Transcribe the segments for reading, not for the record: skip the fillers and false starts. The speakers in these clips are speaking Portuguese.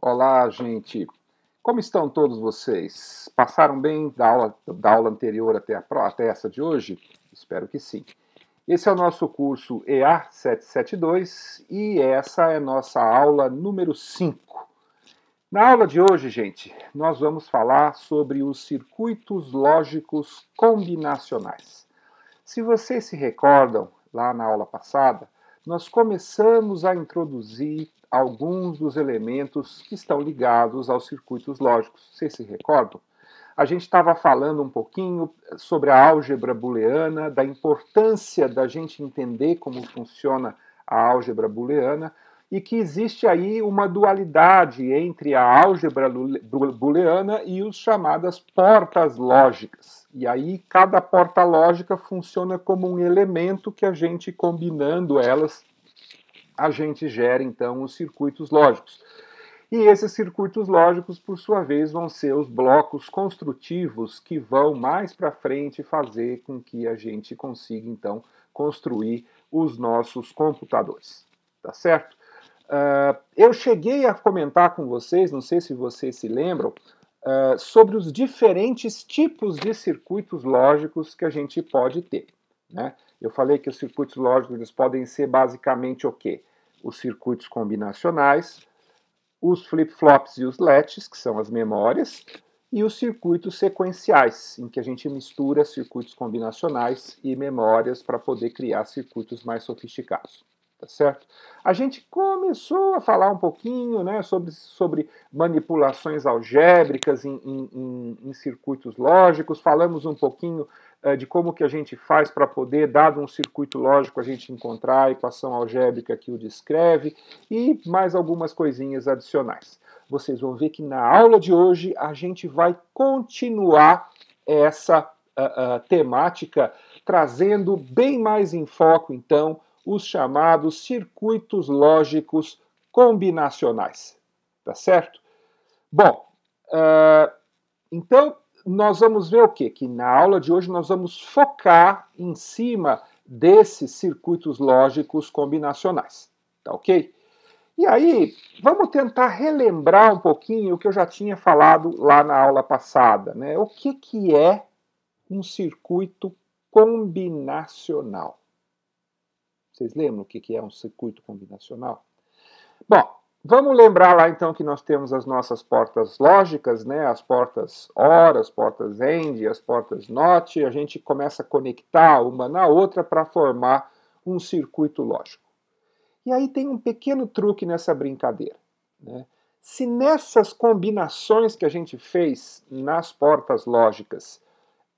Olá, gente. Como estão todos vocês? Passaram bem da aula anterior até essa de hoje? Espero que sim. Esse é o nosso curso EA 772 e essa é nossa aula número 5. Na aula de hoje, gente, nós vamos falar sobre os circuitos lógicos combinacionais. Se vocês se recordam, lá na aula passada, nós começamos a introduzir alguns dos elementos que estão ligados aos circuitos lógicos. Vocês se recordam? A gente estava falando um pouquinho sobre a álgebra booleana, da importância da gente entender como funciona a álgebra booleana e que existe aí uma dualidade entre a álgebra booleana e os chamadas portas lógicas. E aí cada porta lógica funciona como um elemento que a gente combinando elas, a gente gera então os circuitos lógicos. E esses circuitos lógicos, por sua vez, vão ser os blocos construtivos que vão mais para frente fazer com que a gente consiga então construir os nossos computadores. Tá certo? Eu cheguei a comentar com vocês, não sei se vocês se lembram, sobre os diferentes tipos de circuitos lógicos que a gente pode ter. Né? Eu falei que os circuitos lógicos eles podem ser basicamente o quê? Os circuitos combinacionais, os flip-flops e os latches, que são as memórias, e os circuitos sequenciais, em que a gente mistura circuitos combinacionais e memórias para poder criar circuitos mais sofisticados. Tá certo? A gente começou a falar um pouquinho, né, sobre manipulações algébricas em circuitos lógicos, falamos um pouquinho de como que a gente faz para poder, dado um circuito lógico, a gente encontrar a equação algébrica que o descreve e mais algumas coisinhas adicionais. Vocês vão ver que na aula de hoje a gente vai continuar essa temática, trazendo bem mais em foco, então, os chamados circuitos lógicos combinacionais. Tá certo? Bom, então nós vamos ver o quê? Que na aula de hoje nós vamos focar em cima desses circuitos lógicos combinacionais. Tá ok? E aí, vamos tentar relembrar um pouquinho o que eu já tinha falado lá na aula passada. Né? O que é um circuito combinacional? Vocês lembram o que é um circuito combinacional? Bom, vamos lembrar lá então que nós temos as nossas portas lógicas, né? As portas OR, as portas AND, as portas NOT. A gente começa a conectar uma na outra para formar um circuito lógico. E aí tem um pequeno truque nessa brincadeira. Né? Se nessas combinações que a gente fez nas portas lógicas,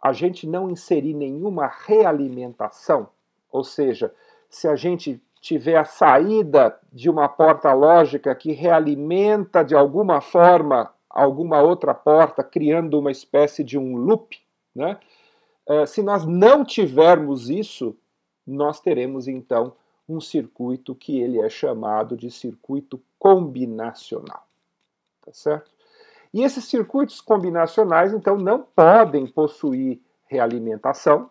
a gente não inserir nenhuma realimentação, ou seja, se a gente tiver a saída de uma porta lógica que realimenta de alguma forma alguma outra porta, criando uma espécie de um loop, né? Se nós não tivermos isso, nós teremos então um circuito que ele é chamado de circuito combinacional. Tá certo? E esses circuitos combinacionais, então, não podem possuir realimentação,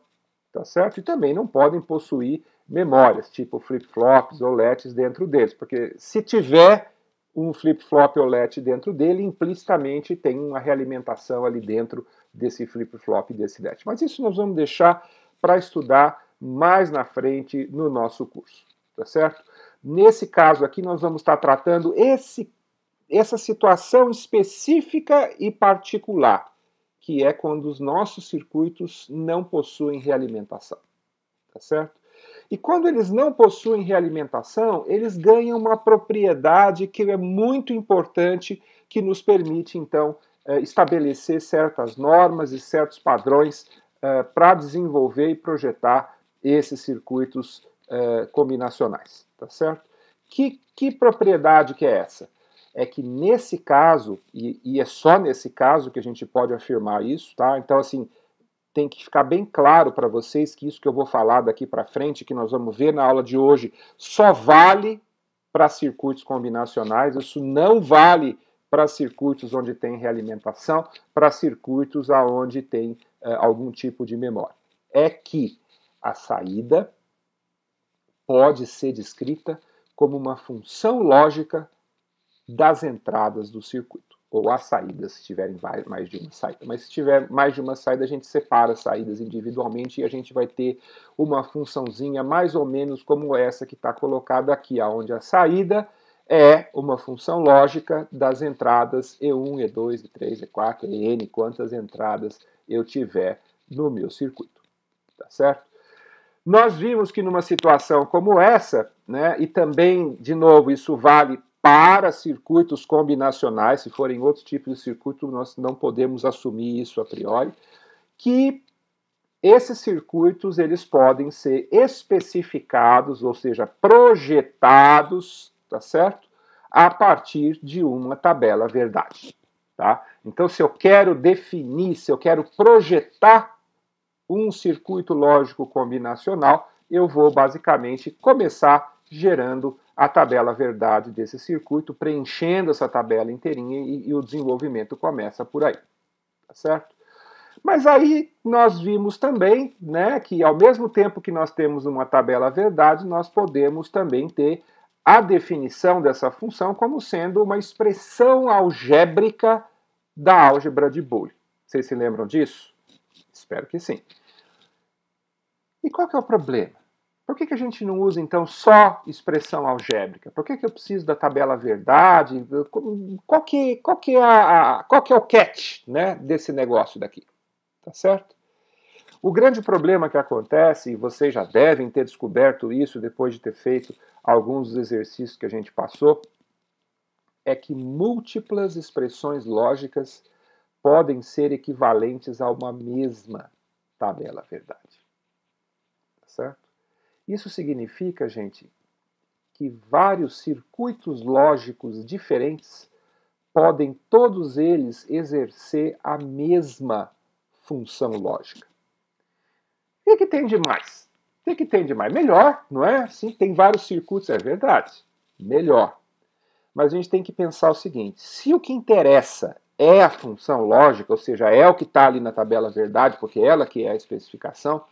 tá certo? E também não podem possuir memórias, tipo flip-flops ou LEDs dentro deles, porque se tiver um flip-flop ou LED dentro dele, implicitamente tem uma realimentação ali dentro desse flip-flop e desse LED. Mas isso nós vamos deixar para estudar mais na frente no nosso curso, tá certo? Nesse caso aqui, nós vamos estar tratando essa situação específica e particular, que é quando os nossos circuitos não possuem realimentação, tá certo? E quando eles não possuem realimentação, eles ganham uma propriedade que é muito importante, que nos permite, então, estabelecer certas normas e certos padrões para desenvolver e projetar esses circuitos combinacionais, tá certo? Que propriedade que é essa? É que nesse caso, e é só nesse caso que a gente pode afirmar isso, tá? Então, assim, tem que ficar bem claro para vocês que isso que eu vou falar daqui para frente, que nós vamos ver na aula de hoje, só vale para circuitos combinacionais, isso não vale para circuitos onde tem realimentação, para circuitos onde tem algum tipo de memória. É que a saída pode ser descrita como uma função lógica das entradas do circuito, ou as saídas, se tiverem mais de uma saída. Mas se tiver mais de uma saída, a gente separa as saídas individualmente e a gente vai ter uma funçãozinha mais ou menos como essa que está colocada aqui, onde a saída é uma função lógica das entradas E1, E2, E3, E4, EN, quantas entradas eu tiver no meu circuito. Tá certo? Nós vimos que numa situação como essa, né, e também, de novo, isso vale para circuitos combinacionais, se forem outros tipos de circuito, nós não podemos assumir isso a priori, que esses circuitos eles podem ser especificados, ou seja, projetados, tá certo? A partir de uma tabela verdade, tá? Então, se eu quero definir, se eu quero projetar um circuito lógico combinacional, eu vou basicamente começar gerando a tabela verdade desse circuito, preenchendo essa tabela inteirinha e o desenvolvimento começa por aí, tá certo? Mas aí nós vimos também, né, que ao mesmo tempo que nós temos uma tabela verdade, nós podemos também ter a definição dessa função como sendo uma expressão algébrica da álgebra de Boole. Vocês se lembram disso? Espero que sim. E qual que é o problema? Por que a gente não usa, então, só expressão algébrica? Por que eu preciso da tabela verdade? Qual que é o catch, né, desse negócio daqui? Tá certo? O grande problema que acontece, e vocês já devem ter descoberto isso depois de ter feito alguns dos exercícios que a gente passou, é que múltiplas expressões lógicas podem ser equivalentes a uma mesma tabela verdade. Tá certo? Isso significa, gente, que vários circuitos lógicos diferentes podem todos eles exercer a mesma função lógica. O que tem de mais? O que tem de mais? Melhor, não é? Sim, tem vários circuitos, é verdade. Melhor. Mas a gente tem que pensar o seguinte: se o que interessa é a função lógica, ou seja, é o que está ali na tabela verdade, porque é ela que é a especificação,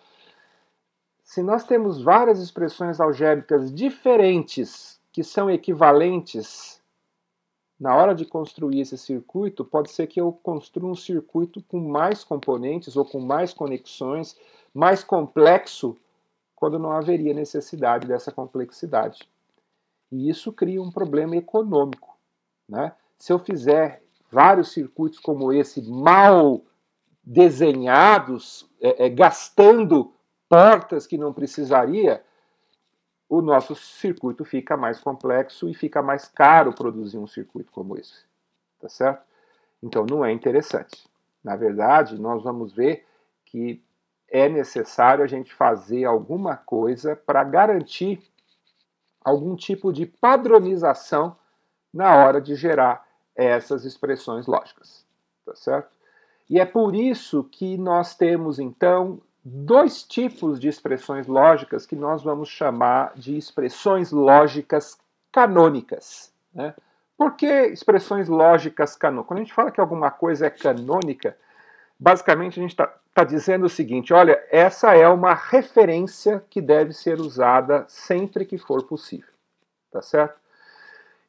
se nós temos várias expressões algébricas diferentes que são equivalentes, na hora de construir esse circuito, pode ser que eu construa um circuito com mais componentes ou com mais conexões, mais complexo, quando não haveria necessidade dessa complexidade. E isso cria um problema econômico, né? Se eu fizer vários circuitos como esse, mal desenhados, gastando portas que não precisaria, o nosso circuito fica mais complexo e fica mais caro produzir um circuito como esse. Tá certo? Então não é interessante. Na verdade, nós vamos ver que é necessário a gente fazer alguma coisa para garantir algum tipo de padronização na hora de gerar essas expressões lógicas. Tá certo? E é por isso que nós temos, então, dois tipos de expressões lógicas que nós vamos chamar de expressões lógicas canônicas. Né? Por que expressões lógicas canônicas? Quando a gente fala que alguma coisa é canônica, basicamente a gente está dizendo o seguinte: olha, essa é uma referência que deve ser usada sempre que for possível. Tá certo?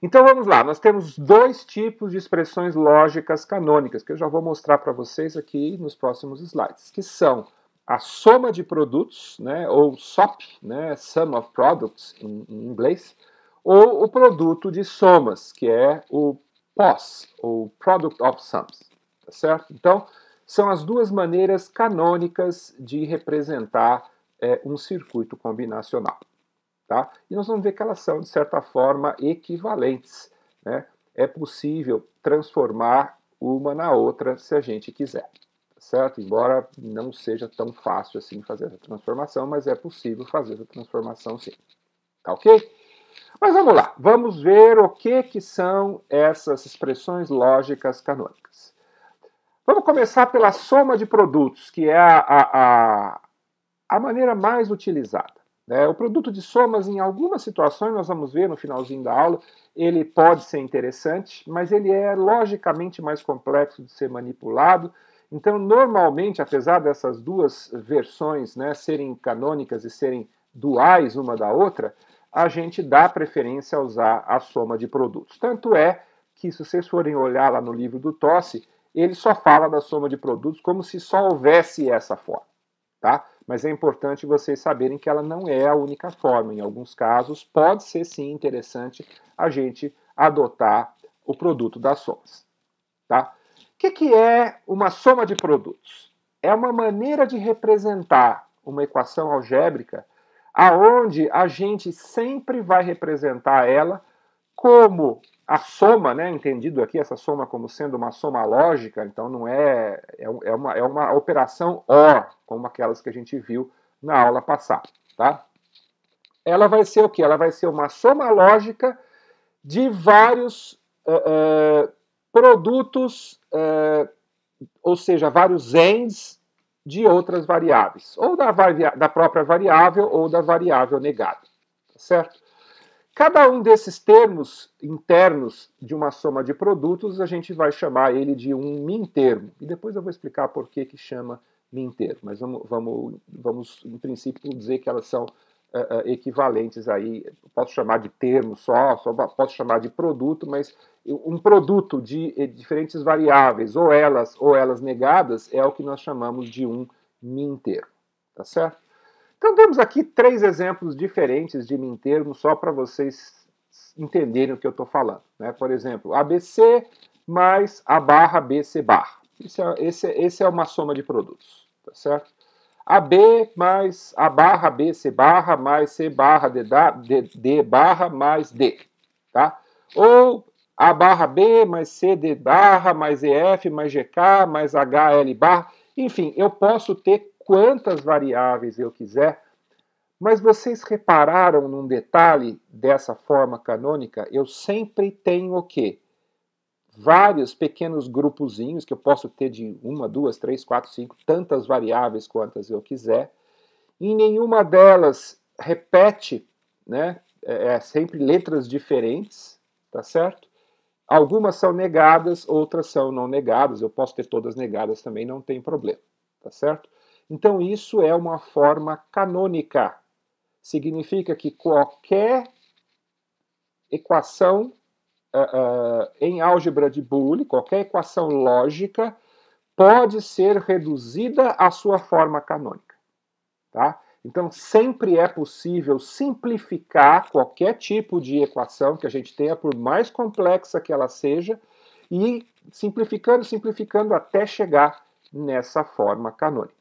Então vamos lá, nós temos dois tipos de expressões lógicas canônicas, que eu já vou mostrar para vocês aqui nos próximos slides, que são a soma de produtos, né, ou SOP, né, Sum of Products em inglês, ou o produto de somas, que é o POS, ou Product of Sums, tá certo? Então, são as duas maneiras canônicas de representar um circuito combinacional. Tá? E nós vamos ver que elas são, de certa forma, equivalentes. Né? É possível transformar uma na outra se a gente quiser. Tá certo? Embora não seja tão fácil assim fazer essa transformação, mas é possível fazer essa transformação sim. Tá ok? Mas vamos lá, vamos ver o que são essas expressões lógicas canônicas. Vamos começar pela soma de produtos, que é a maneira mais utilizada. O produto de somas, em algumas situações, nós vamos ver no finalzinho da aula, ele pode ser interessante, mas ele é logicamente mais complexo de ser manipulado. Então, normalmente, apesar dessas duas versões, né, serem canônicas e serem duais uma da outra, a gente dá preferência a usar a soma de produtos. Tanto é que, se vocês forem olhar lá no livro do Tosse, ele só fala da soma de produtos como se só houvesse essa forma, tá? Mas é importante vocês saberem que ela não é a única forma. Em alguns casos, pode ser sim interessante a gente adotar o produto das somas, tá? O que é uma soma de produtos? É uma maneira de representar uma equação algébrica aonde a gente sempre vai representar ela como a soma, né, entendido aqui essa soma como sendo uma soma lógica, então não é uma operação OR, como aquelas que a gente viu na aula passada, tá? Ela vai ser o quê? Ela vai ser uma soma lógica de vários produtos, ou seja, vários ANDs de outras variáveis, ou da própria variável ou da variável negada, tá certo? Cada um desses termos internos de uma soma de produtos, a gente vai chamar ele de um min-termo. E depois eu vou explicar por que chama min-termo. Mas vamos, em princípio, dizer que elas são equivalentes aí. Posso chamar de termo só posso chamar de produto, mas um produto de diferentes variáveis, ou elas negadas, é o que nós chamamos de um min-termo. Tá certo? Então temos aqui 3 exemplos diferentes de min-termo, só para vocês entenderem o que eu estou falando, né? Por exemplo, ABC mais A barra BC barra. Esse é uma soma de produtos, tá certo? AB mais A barra BC barra mais C barra D barra mais D, tá? Ou A barra B mais CD barra mais EF mais GK mais HL barra. Enfim, eu posso ter quantas variáveis eu quiser, mas vocês repararam num detalhe dessa forma canônica? Eu sempre tenho o quê? Vários pequenos grupozinhos, que eu posso ter de 1, 2, 3, 4, 5, tantas variáveis quantas eu quiser. Em nenhuma delas repete, né? Sempre letras diferentes, tá certo? Algumas são negadas, outras são não negadas. Eu posso ter todas negadas também, não tem problema, tá certo? Então isso é uma forma canônica. Significa que qualquer equação em álgebra de Boole, qualquer equação lógica, pode ser reduzida à sua forma canônica, tá? Então sempre é possível simplificar qualquer tipo de equação que a gente tenha, por mais complexa que ela seja, e simplificando até chegar nessa forma canônica.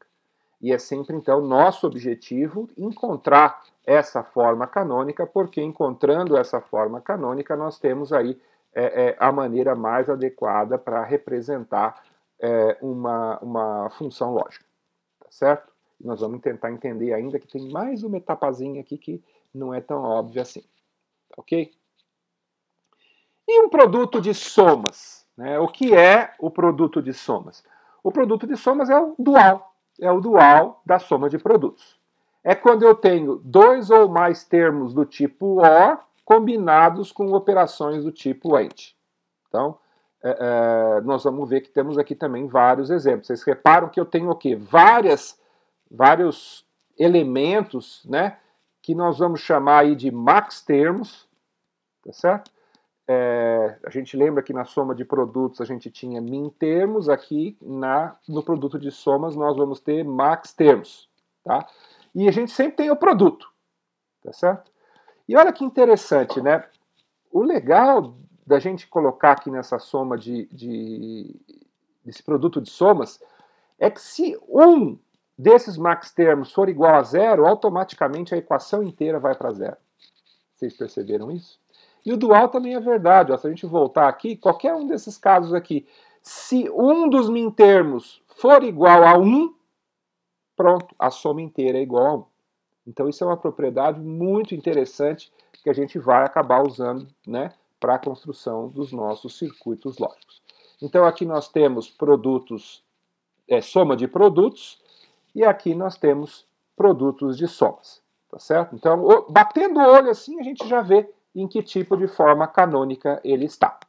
E é sempre, então, nosso objetivo encontrar essa forma canônica, porque encontrando essa forma canônica, nós temos aí a maneira mais adequada para representar uma função lógica, tá certo? Nós vamos tentar entender ainda que tem mais uma etapazinha aqui que não é tão óbvia assim, ok? E um produto de somas, né? O que é o produto de somas? O produto de somas é o dual da soma de produtos. É quando eu tenho 2 ou mais termos do tipo OR combinados com operações do tipo AND. Então, nós vamos ver que temos aqui também vários exemplos. Vocês reparam que eu tenho o quê? Vários elementos, né, que nós vamos chamar aí de max termos, tá certo? A gente lembra que na soma de produtos a gente tinha min termos, aqui no produto de somas nós vamos ter max termos, tá? E a gente sempre tem o produto, tá certo? E olha que interessante, né? O legal da gente colocar aqui nessa soma desse produto de somas é que se um desses max termos for igual a 0, automaticamente a equação inteira vai para 0. Vocês perceberam isso? E o dual também é verdade. Ó, se a gente voltar aqui, qualquer um desses casos aqui, se um dos min termos for igual a 1, pronto, a soma inteira é igual a 1. Então isso é uma propriedade muito interessante que a gente vai acabar usando, né, para a construção dos nossos circuitos lógicos. Então aqui nós temos produtos, soma de produtos, e aqui nós temos produtos de somas, tá certo? Então, batendo o olho assim, a gente já vê em que tipo de forma canônica ele está,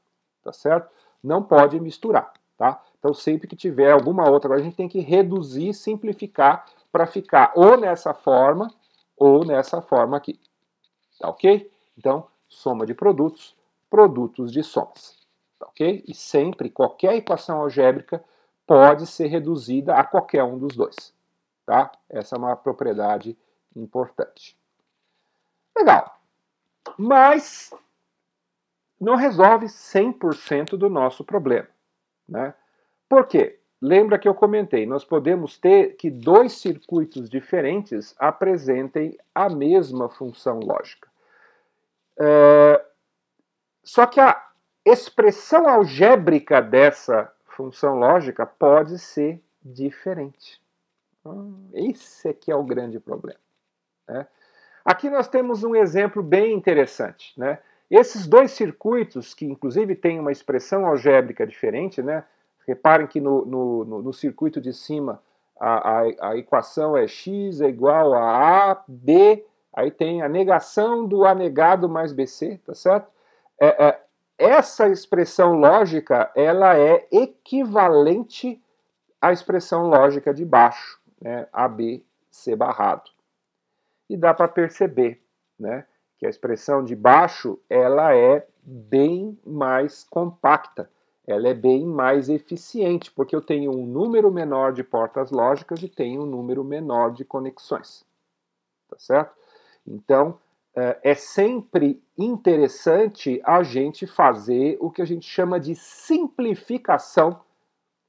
tá certo? Não pode misturar, tá? Então, sempre que tiver alguma outra, agora a gente tem que reduzir, simplificar, para ficar ou nessa forma ou nessa forma aqui, tá ok? Então, soma de produtos, produtos de somas. ok? E sempre, qualquer equação algébrica pode ser reduzida a qualquer um dos dois, tá? Essa é uma propriedade importante. Legal, mas não resolve 100% do nosso problema, né? Por quê? Lembra que eu comentei, nós podemos ter que dois circuitos diferentes apresentem a mesma função lógica. Só que a expressão algébrica dessa função lógica pode ser diferente. Esse aqui é o grande problema, né? Aqui nós temos um exemplo bem interessante, né? Esses dois circuitos, que inclusive têm uma expressão algébrica diferente, né? Reparem que no circuito de cima a equação é x é igual a A, B, aí tem a negação do A negado mais BC, tá certo? Essa expressão lógica, ela é equivalente à expressão lógica de baixo, né? ABC barrado. E dá para perceber, né, que a expressão de baixo ela é bem mais compacta, ela é bem mais eficiente, porque eu tenho um número menor de portas lógicas e tenho um número menor de conexões. Tá certo? Então, é sempre interessante a gente fazer o que a gente chama de simplificação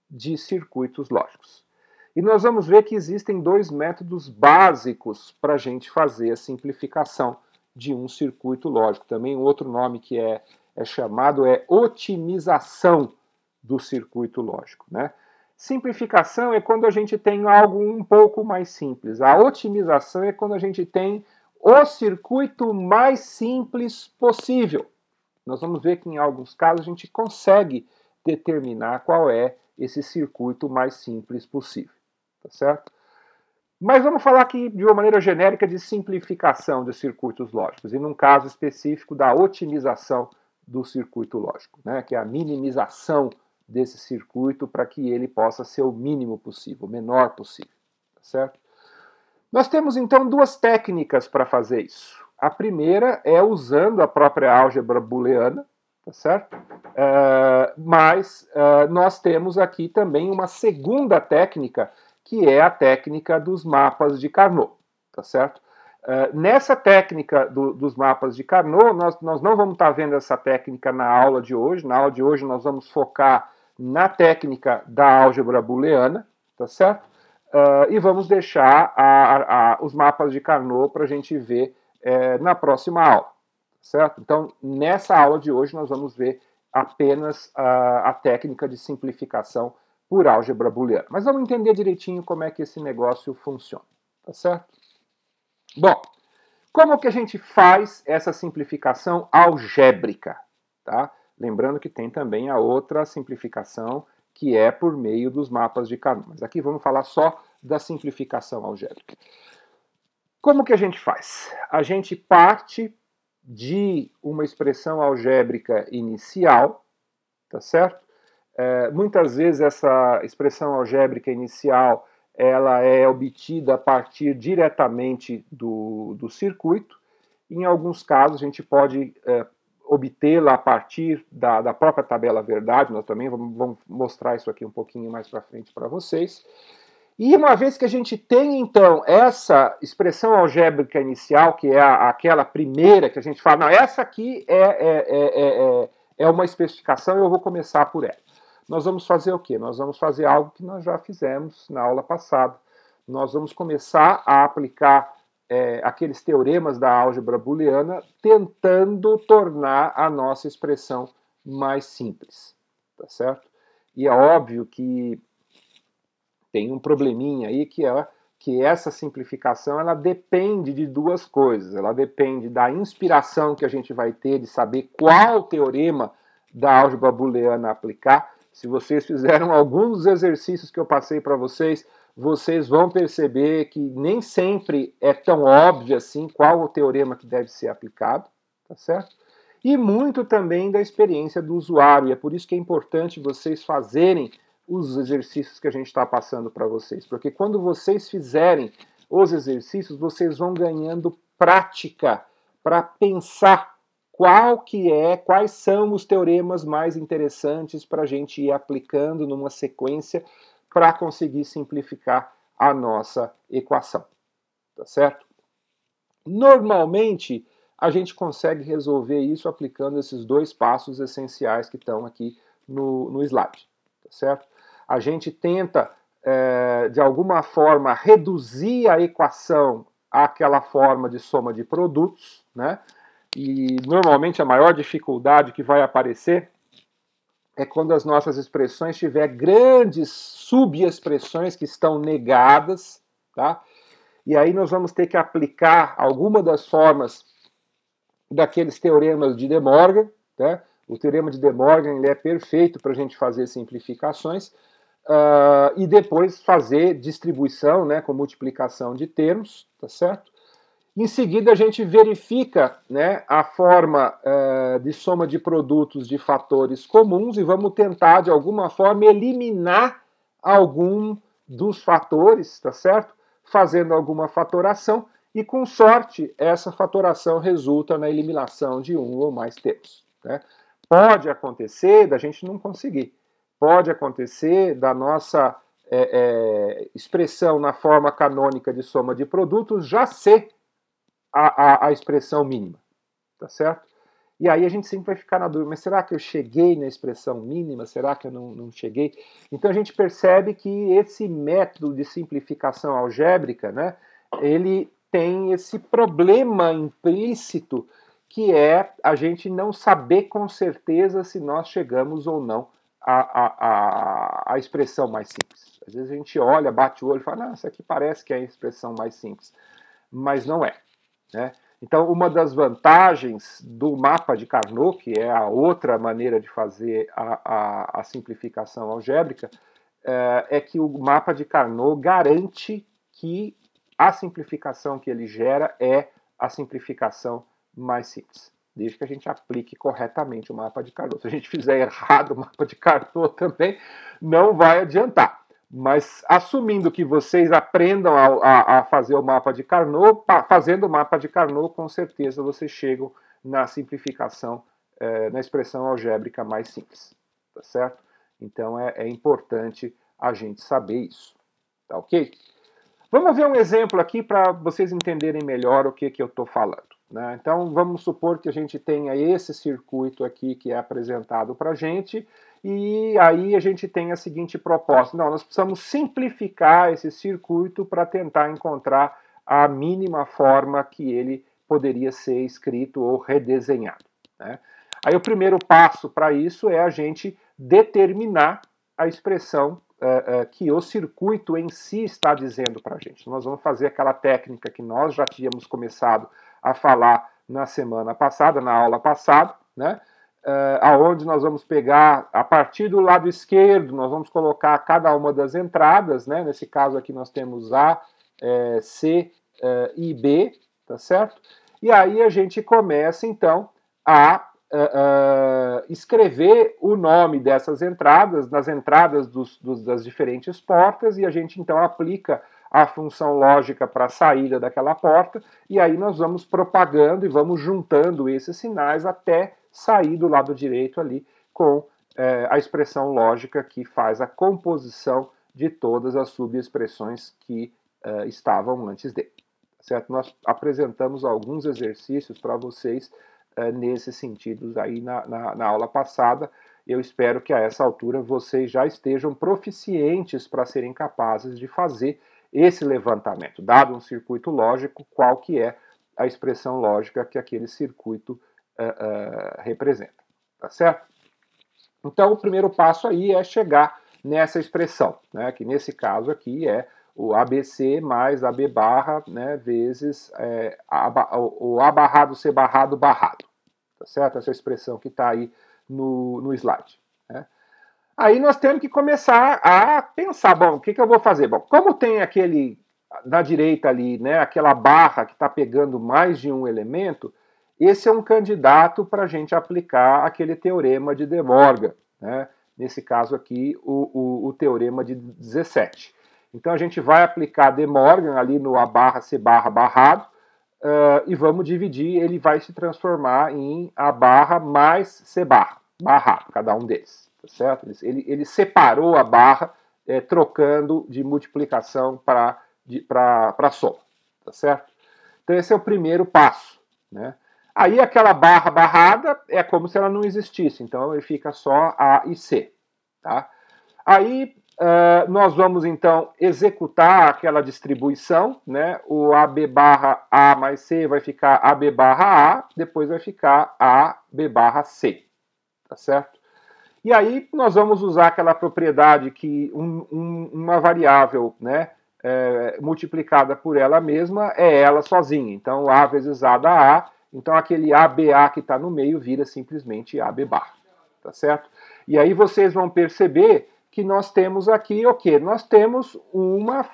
de circuitos lógicos. E nós vamos ver que existem dois métodos básicos para a gente fazer a simplificação de um circuito lógico. Também um outro nome que é chamado é otimização do circuito lógico, né? Simplificação é quando a gente tem algo um pouco mais simples. A otimização é quando a gente tem o circuito mais simples possível. Nós vamos ver que em alguns casos a gente consegue determinar qual é esse circuito mais simples possível. Tá certo? Mas vamos falar aqui de uma maneira genérica de simplificação de circuitos lógicos, e num caso específico da otimização do circuito lógico, né, que é a minimização desse circuito para que ele possa ser o mínimo possível, o menor possível. Tá certo? Nós temos então duas técnicas para fazer isso. A primeira é usando a própria álgebra booleana, tá certo? Mas nós temos aqui também uma segunda técnica, que é a técnica dos mapas de Carnot, tá certo? Nessa técnica dos mapas de Carnot, nós não vamos estar vendo essa técnica na aula de hoje. Na aula de hoje nós vamos focar na técnica da álgebra booleana, tá certo? E vamos deixar os mapas de Carnot para a gente ver na próxima aula, certo? Então, nessa aula de hoje nós vamos ver apenas a técnica de simplificação por álgebra booleana. Mas vamos entender direitinho como é que esse negócio funciona, tá certo? Bom, como que a gente faz essa simplificação algébrica, tá? Lembrando que tem também a outra simplificação que é por meio dos mapas de Carnot. Mas aqui vamos falar só da simplificação algébrica. Como que a gente faz? A gente parte de uma expressão algébrica inicial, tá certo? Muitas vezes essa expressão algébrica inicial ela é obtida a partir diretamente do circuito. Em alguns casos a gente pode obtê-la a partir da própria tabela verdade. Nós também vamos mostrar isso aqui um pouquinho mais para frente para vocês. E uma vez que a gente tem, então, essa expressão algébrica inicial, que é aquela primeira que a gente fala, não, essa aqui é uma especificação e eu vou começar por ela. Nós vamos fazer o quê? Nós vamos fazer algo que nós já fizemos na aula passada. Nós vamos começar a aplicar aqueles teoremas da álgebra booleana, tentando tornar a nossa expressão mais simples, tá certo? E é óbvio que tem um probleminha aí que essa simplificação ela depende de duas coisas. Ela depende da inspiração que a gente vai ter de saber qual teorema da álgebra booleana aplicar. Se vocês fizeram alguns dos exercícios que eu passei para vocês, vocês vão perceber que nem sempre é tão óbvio assim qual o teorema que deve ser aplicado, tá certo? E muito também da experiência do usuário. E é por isso que é importante vocês fazerem os exercícios que a gente está passando para vocês. Porque quando vocês fizerem os exercícios, vocês vão ganhando prática para pensar quais são os teoremas mais interessantes para a gente ir aplicando numa sequência para conseguir simplificar a nossa equação, tá certo? Normalmente, a gente consegue resolver isso aplicando esses dois passos essenciais que estão aqui no slide, tá certo? A gente tenta, de alguma forma, reduzir a equação àquela forma de soma de produtos, né? E normalmente a maior dificuldade que vai aparecer é quando as nossas expressões tiver grandes subexpressões que estão negadas, tá? E aí nós vamos ter que aplicar alguma das formas daqueles teoremas de De Morgan, né? O teorema de De Morgan ele é perfeito para a gente fazer simplificações e depois fazer distribuição, né, com multiplicação de termos, tá certo? Em seguida, a gente verifica, né, a forma de soma de produtos de fatores comuns e vamos tentar, de alguma forma, eliminar algum dos fatores, tá certo? Fazendo alguma fatoração e, com sorte, essa fatoração resulta na eliminação de um ou mais termos, né? Pode acontecer da gente não conseguir. Pode acontecer da nossa expressão na forma canônica de soma de produtos já ser a expressão mínima, tá certo? E aí a gente sempre vai ficar na dúvida, mas será que eu cheguei na expressão mínima? Será que eu não cheguei? Então a gente percebe que esse método de simplificação algébrica, né, ele tem esse problema implícito que é a gente não saber com certeza se nós chegamos ou não à expressão mais simples. Às vezes a gente olha, bate o olho e fala, não, isso aqui parece que é a expressão mais simples, mas não é. Né? Então, uma das vantagens do mapa de Carnot, que é a outra maneira de fazer a simplificação algébrica, é que o mapa de Carnot garante que a simplificação que ele gera é a simplificação mais simples, desde que a gente aplique corretamente o mapa de Carnot. Se a gente fizer errado o mapa de Carnot também, não vai adiantar. Mas assumindo que vocês aprendam a fazer o mapa de Carnot, fazendo o mapa de Carnot, com certeza vocês chegam na simplificação, na expressão algébrica mais simples, tá certo? Então é importante a gente saber isso, tá ok? Vamos ver um exemplo aqui para vocês entenderem melhor o que eu estou falando, né? Então vamos supor que a gente tenha esse circuito aqui que é apresentado para a gente, e aí a gente tem a seguinte proposta. Não, nós precisamos simplificar esse circuito para tentar encontrar a mínima forma que ele poderia ser escrito ou redesenhado, né? Aí o primeiro passo para isso é a gente determinar a expressão que o circuito em si está dizendo para a gente. Nós vamos fazer aquela técnica que nós já tínhamos começado a falar na semana passada, na aula passada, né? Aonde nós vamos pegar, a partir do lado esquerdo, nós vamos colocar cada uma das entradas, né? Nesse caso aqui nós temos A, C e B, tá certo? E aí a gente começa, então, a escrever o nome dessas entradas, nas entradas das diferentes portas, e a gente, então, aplica a função lógica para a saída daquela porta, e aí nós vamos propagando e vamos juntando esses sinais até sair do lado direito ali com a expressão lógica que faz a composição de todas as subexpressões que estavam antes dele. Certo? Nós apresentamos alguns exercícios para vocês nesses sentidos aí na aula passada. Eu espero que a essa altura vocês já estejam proficientes para serem capazes de fazer esse levantamento, dado um circuito lógico, qual que é a expressão lógica que aquele circuito representa, tá certo? Então, o primeiro passo aí é chegar nessa expressão, né, que nesse caso aqui é o ABC mais AB barra, né, vezes o A barrado, C barrado, barrado, tá certo? Essa expressão que está aí no slide, né? Aí nós temos que começar a pensar, bom, o que eu vou fazer? Bom, como tem aquele, na direita ali, né, aquela barra que está pegando mais de um elemento, esse é um candidato para a gente aplicar aquele teorema de De Morgan, né? Nesse caso aqui, o teorema de 17. Então a gente vai aplicar De Morgan ali no A barra C barra barrado, e vamos dividir, ele vai se transformar em A barra mais C barra, barrado, cada um deles, tá certo? Ele separou a barra, trocando de multiplicação para soma, tá certo? Então esse é o primeiro passo, né? Aí aquela barra barrada é como se ela não existisse, então ele fica só A e C, tá? Aí nós vamos então executar aquela distribuição, né? O AB barra A mais C vai ficar AB barra A, depois vai ficar AB barra C, tá certo? E aí nós vamos usar aquela propriedade que uma variável, né, multiplicada por ela mesma é ela sozinha. Então A vezes A dá A, então aquele ABA que está no meio vira simplesmente AB barra, tá certo? E aí vocês vão perceber que nós temos aqui o quê? Nós temos uma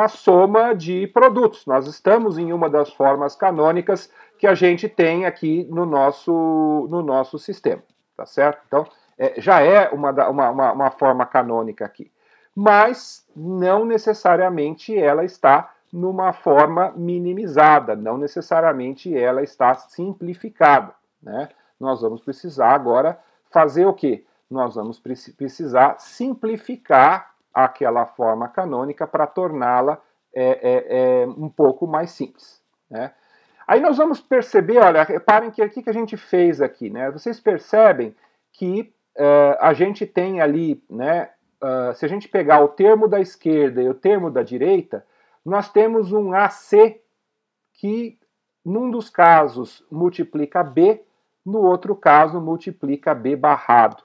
soma de produtos. Nós estamos em uma das formas canônicas que a gente tem aqui no nosso sistema, tá certo? Então, já é uma forma canônica aqui. Mas não necessariamente ela está numa forma minimizada, não necessariamente ela está simplificada, né? Nós vamos precisar agora fazer o quê? Nós vamos precisar simplificar aquela forma canônica para torná-la um pouco mais simples, né? Aí nós vamos perceber, olha, reparem que aqui que a gente fez aqui, né? Vocês percebem que a gente tem ali, né? Se a gente pegar o termo da esquerda e o termo da direita, nós temos um AC que, num dos casos, multiplica B, no outro caso, multiplica B barrado.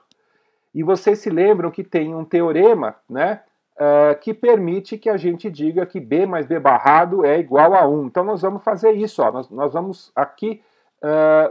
E vocês se lembram que tem um teorema, né, que permite que a gente diga que B mais B barrado é igual a 1. Então nós vamos fazer isso, ó. Nós vamos aqui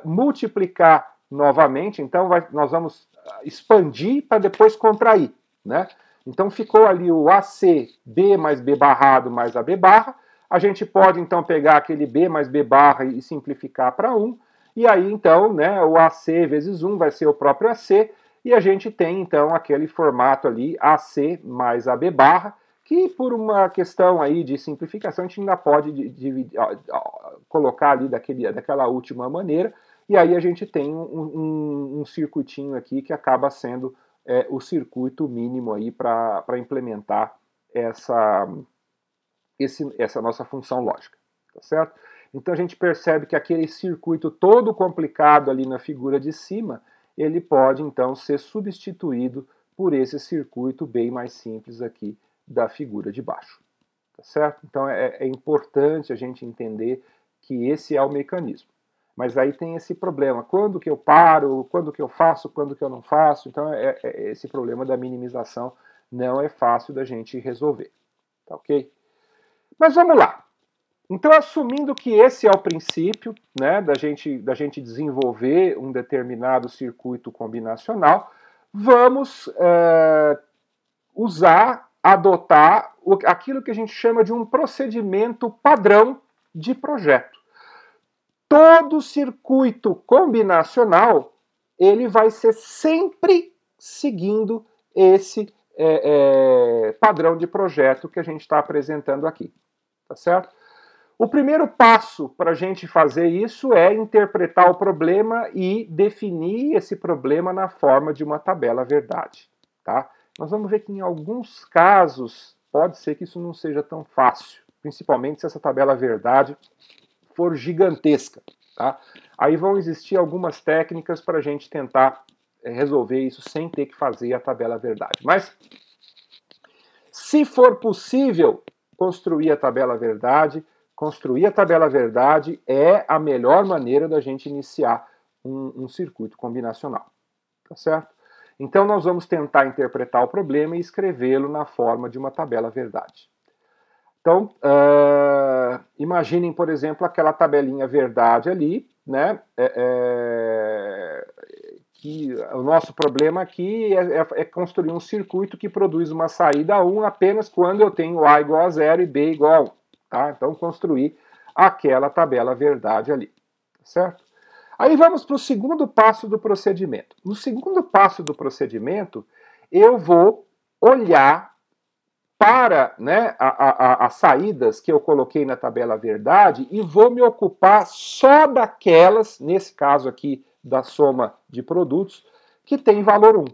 multiplicar novamente, então nós vamos expandir para depois contrair, né? Então ficou ali o AC, B mais B barrado mais AB barra. A gente pode então pegar aquele B mais B barra e simplificar para 1. E aí então, né, o AC vezes 1 vai ser o próprio AC. E a gente tem então aquele formato ali AC mais AB barra, que por uma questão aí de simplificação a gente ainda pode colocar ali daquela última maneira. E aí a gente tem um circuitinho aqui que acaba sendo o circuito mínimo aí para implementar essa nossa função lógica, tá certo? Então a gente percebe que aquele circuito todo complicado ali na figura de cima, ele pode então ser substituído por esse circuito bem mais simples aqui da figura de baixo, tá certo? Então é importante a gente entender que esse é o mecanismo. Mas aí tem esse problema, quando que eu paro, quando que eu faço, quando que eu não faço. Então esse problema da minimização não é fácil da gente resolver, tá ok? Mas vamos lá. Então, assumindo que esse é o princípio, né, da gente desenvolver um determinado circuito combinacional, vamos adotar aquilo que a gente chama de um procedimento padrão de projeto. Todo circuito combinacional ele vai ser sempre seguindo esse padrão de projeto que a gente está apresentando aqui, tá certo? O primeiro passo para a gente fazer isso é interpretar o problema e definir esse problema na forma de uma tabela verdade, tá? Nós vamos ver que em alguns casos pode ser que isso não seja tão fácil, principalmente se essa tabela verdade for gigantesca, tá? Aí vão existir algumas técnicas para a gente tentar resolver isso sem ter que fazer a tabela verdade. Mas, se for possível construir a tabela verdade é a melhor maneira da gente iniciar um circuito combinacional, tá certo? Então nós vamos tentar interpretar o problema e escrevê-lo na forma de uma tabela verdade. Então, imaginem, por exemplo, aquela tabelinha verdade ali, né? Que o nosso problema aqui é construir um circuito que produz uma saída 1 apenas quando eu tenho A igual a 0 e B igual a 1. Tá? Então, construir aquela tabela verdade ali, certo? Aí vamos para o segundo passo do procedimento. No segundo passo do procedimento, eu vou olhar para, né, as saídas que eu coloquei na tabela verdade e vou me ocupar só daquelas, nesse caso aqui da soma de produtos, que tem valor 1.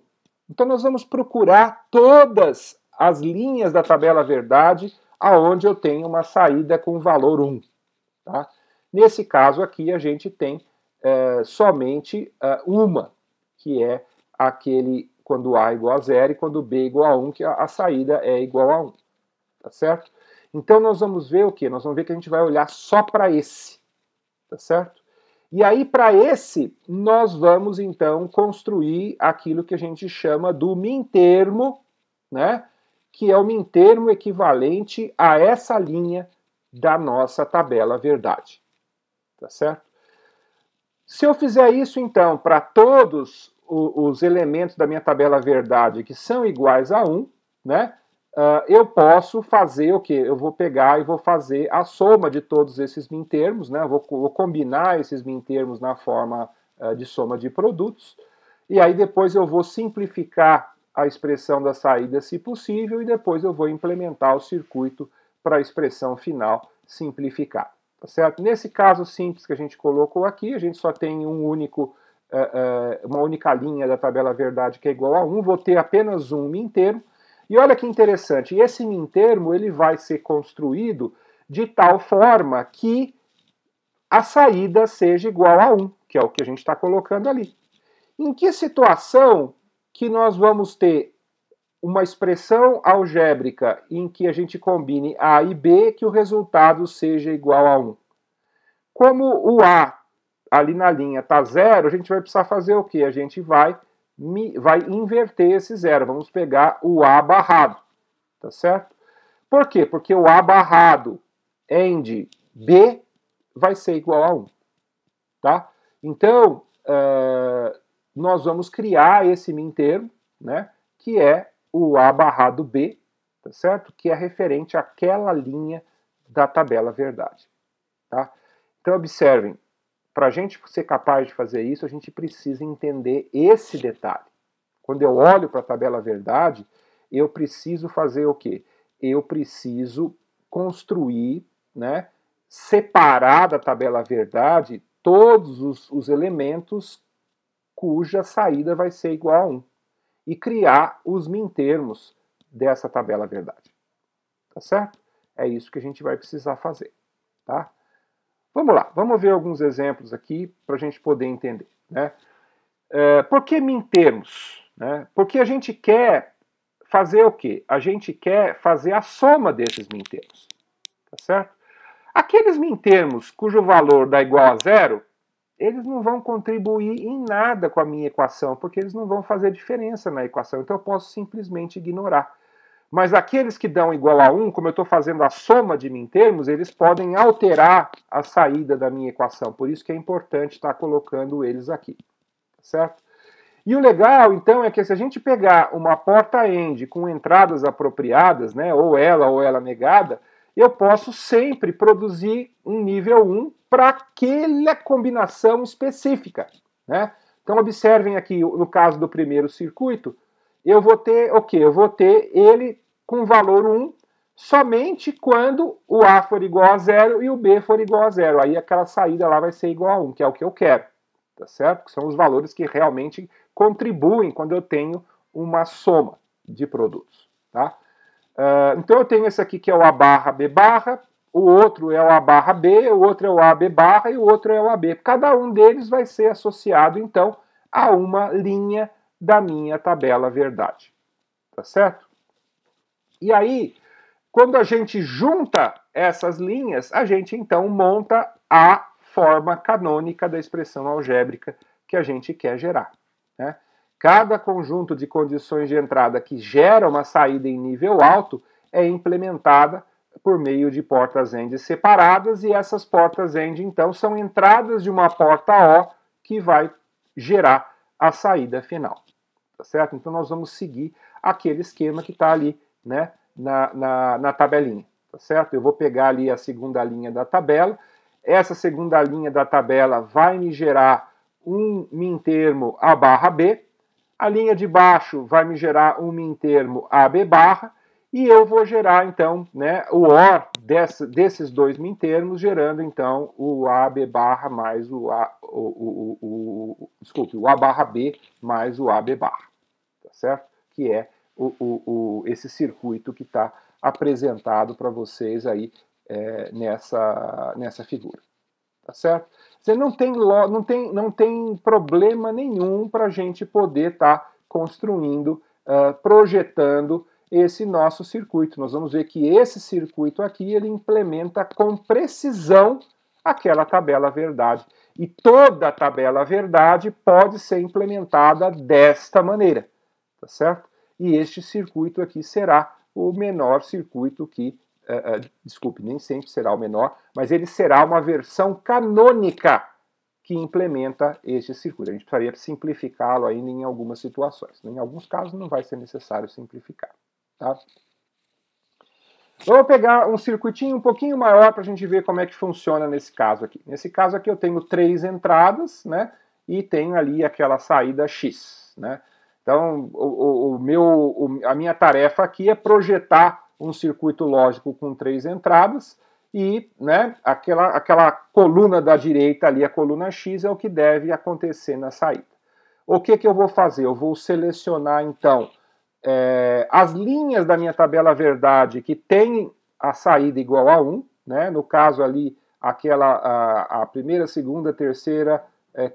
Então nós vamos procurar todas as linhas da tabela verdade aonde eu tenho uma saída com valor 1. Tá? Nesse caso aqui a gente tem somente uma, que é aquele quando A é igual a 0 e quando B é igual a 1, que a saída é igual a 1. Tá certo? Então nós vamos ver o quê? Nós vamos ver que a gente vai olhar só para esse. Tá certo? E aí, para esse, nós vamos então construir aquilo que a gente chama do mintermo, né? Que é o mintermo equivalente a essa linha da nossa tabela verdade. Tá certo? Se eu fizer isso, então, para todos os elementos da minha tabela verdade que são iguais a 1, né? Eu posso fazer o quê? Eu vou pegar e vou fazer a soma de todos esses mintermos, né? Eu vou combinar esses mintermos na forma de soma de produtos, e aí depois eu vou simplificar a expressão da saída, se possível, e depois eu vou implementar o circuito para a expressão final simplificada. Tá certo? Nesse caso simples que a gente colocou aqui, a gente só tem uma única linha da tabela verdade que é igual a 1, vou ter apenas um mintermo. E olha que interessante, esse mintermo ele vai ser construído de tal forma que a saída seja igual a 1, que é o que a gente está colocando ali. Em que situação que nós vamos ter uma expressão algébrica em que a gente combine A e B que o resultado seja igual a 1? Como o A ali na linha está 0, a gente vai precisar fazer o quê? A gente vai inverter esse 0. Vamos pegar o A barrado, tá certo? Por quê? Porque o A barrado end B vai ser igual a 1, tá? Então, nós vamos criar esse mintermo, né? Que é o A barrado B, tá certo? Que é referente àquela linha da tabela verdade, tá? Então, observem, para a gente ser capaz de fazer isso, a gente precisa entender esse detalhe. Quando eu olho para a tabela verdade, eu preciso fazer o quê? Eu preciso construir, né, separar da tabela verdade todos os elementos cuja saída vai ser igual a 1 e criar os mintermos dessa tabela verdade. Tá certo? É isso que a gente vai precisar fazer, tá? Vamos lá, vamos ver alguns exemplos aqui para a gente poder entender, né? Por que mintermos? Né? Porque a gente quer fazer o quê? A gente quer fazer a soma desses mintermos, tá certo? Aqueles mintermos cujo valor dá igual a 0, eles não vão contribuir em nada com a minha equação, porque eles não vão fazer diferença na equação, então eu posso simplesmente ignorar. Mas aqueles que dão igual a 1, como eu estou fazendo a soma de mintermos, eles podem alterar a saída da minha equação. Por isso que é importante estar colocando eles aqui. Certo? E o legal, então, é que se a gente pegar uma porta end com entradas apropriadas, né, ou ela negada, eu posso sempre produzir um nível 1 para aquela combinação específica. Né? Então, observem aqui, no caso do primeiro circuito, eu vou ter o quê? Eu vou ter ele com valor 1 somente quando o A for igual a 0 e o B for igual a 0. Aí aquela saída lá vai ser igual a 1, que é o que eu quero. Tá certo? Que são os valores que realmente contribuem quando eu tenho uma soma de produtos. Tá? Então eu tenho esse aqui que é o A barra B barra, o outro é o A barra B, o outro é o AB barra e o outro é o AB. Cada um deles vai ser associado, então, a uma linha da minha tabela verdade. Tá certo? E aí, quando a gente junta essas linhas, a gente então monta a forma canônica da expressão algébrica que a gente quer gerar. Né? Cada conjunto de condições de entrada que gera uma saída em nível alto é implementada por meio de portas end separadas, e essas portas end, então, são entradas de uma porta O que vai gerar a saída final. Tá certo? Então, nós vamos seguir aquele esquema que está ali, né, na tabelinha. Tá certo? Eu vou pegar ali a segunda linha da tabela. Essa segunda linha da tabela vai me gerar um mintermo A barra B. A linha de baixo vai me gerar um mintermo AB barra. e eu vou gerar, então, né, o OR desses dois mintermos, gerando, então, o AB barra mais o A barra B mais o AB barra, tá certo? Que é esse circuito que está apresentado para vocês aí nessa figura, tá certo? Você não tem problema nenhum para a gente poder estar construindo, projetando esse nosso circuito. Nós vamos ver que esse circuito aqui, ele implementa com precisão aquela tabela verdade. E toda a tabela verdade pode ser implementada desta maneira, tá certo? E este circuito aqui será o menor circuito que, desculpe, nem sempre será o menor, mas ele será uma versão canônica que implementa este circuito. A gente precisaria simplificá-lo ainda em algumas situações. Em alguns casos não vai ser necessário simplificar. Tá? Vamos pegar um circuitinho um pouquinho maior para a gente ver como é que funciona nesse caso aqui. Nesse caso aqui eu tenho 3 entradas, né? E tenho ali aquela saída X, né? Então, a minha tarefa aqui é projetar um circuito lógico com 3 entradas e, né, aquela coluna da direita ali, a coluna X, é o que deve acontecer na saída. O que eu vou fazer? Eu vou selecionar, então, as linhas da minha tabela verdade que tem a saída igual a 1, né? No caso ali, a primeira, segunda, terceira,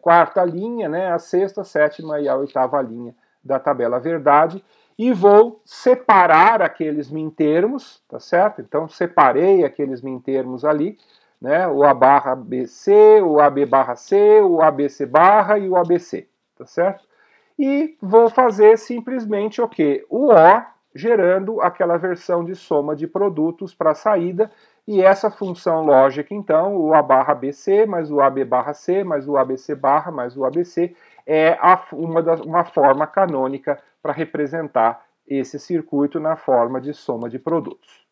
quarta linha, né? A sexta, sétima e a oitava linha da tabela verdade, e vou separar aqueles mintermos, tá certo? Então, separei aqueles mintermos ali, né? O A barra BC, o AB barra C, o ABC barra e o ABC, tá certo? E vou fazer simplesmente o quê? O OR, gerando aquela versão de soma de produtos para a saída, e essa função lógica, então, o A barra BC, mais o AB barra C, mais o ABC barra, mais o ABC, é uma forma canônica para representar esse circuito na forma de soma de produtos.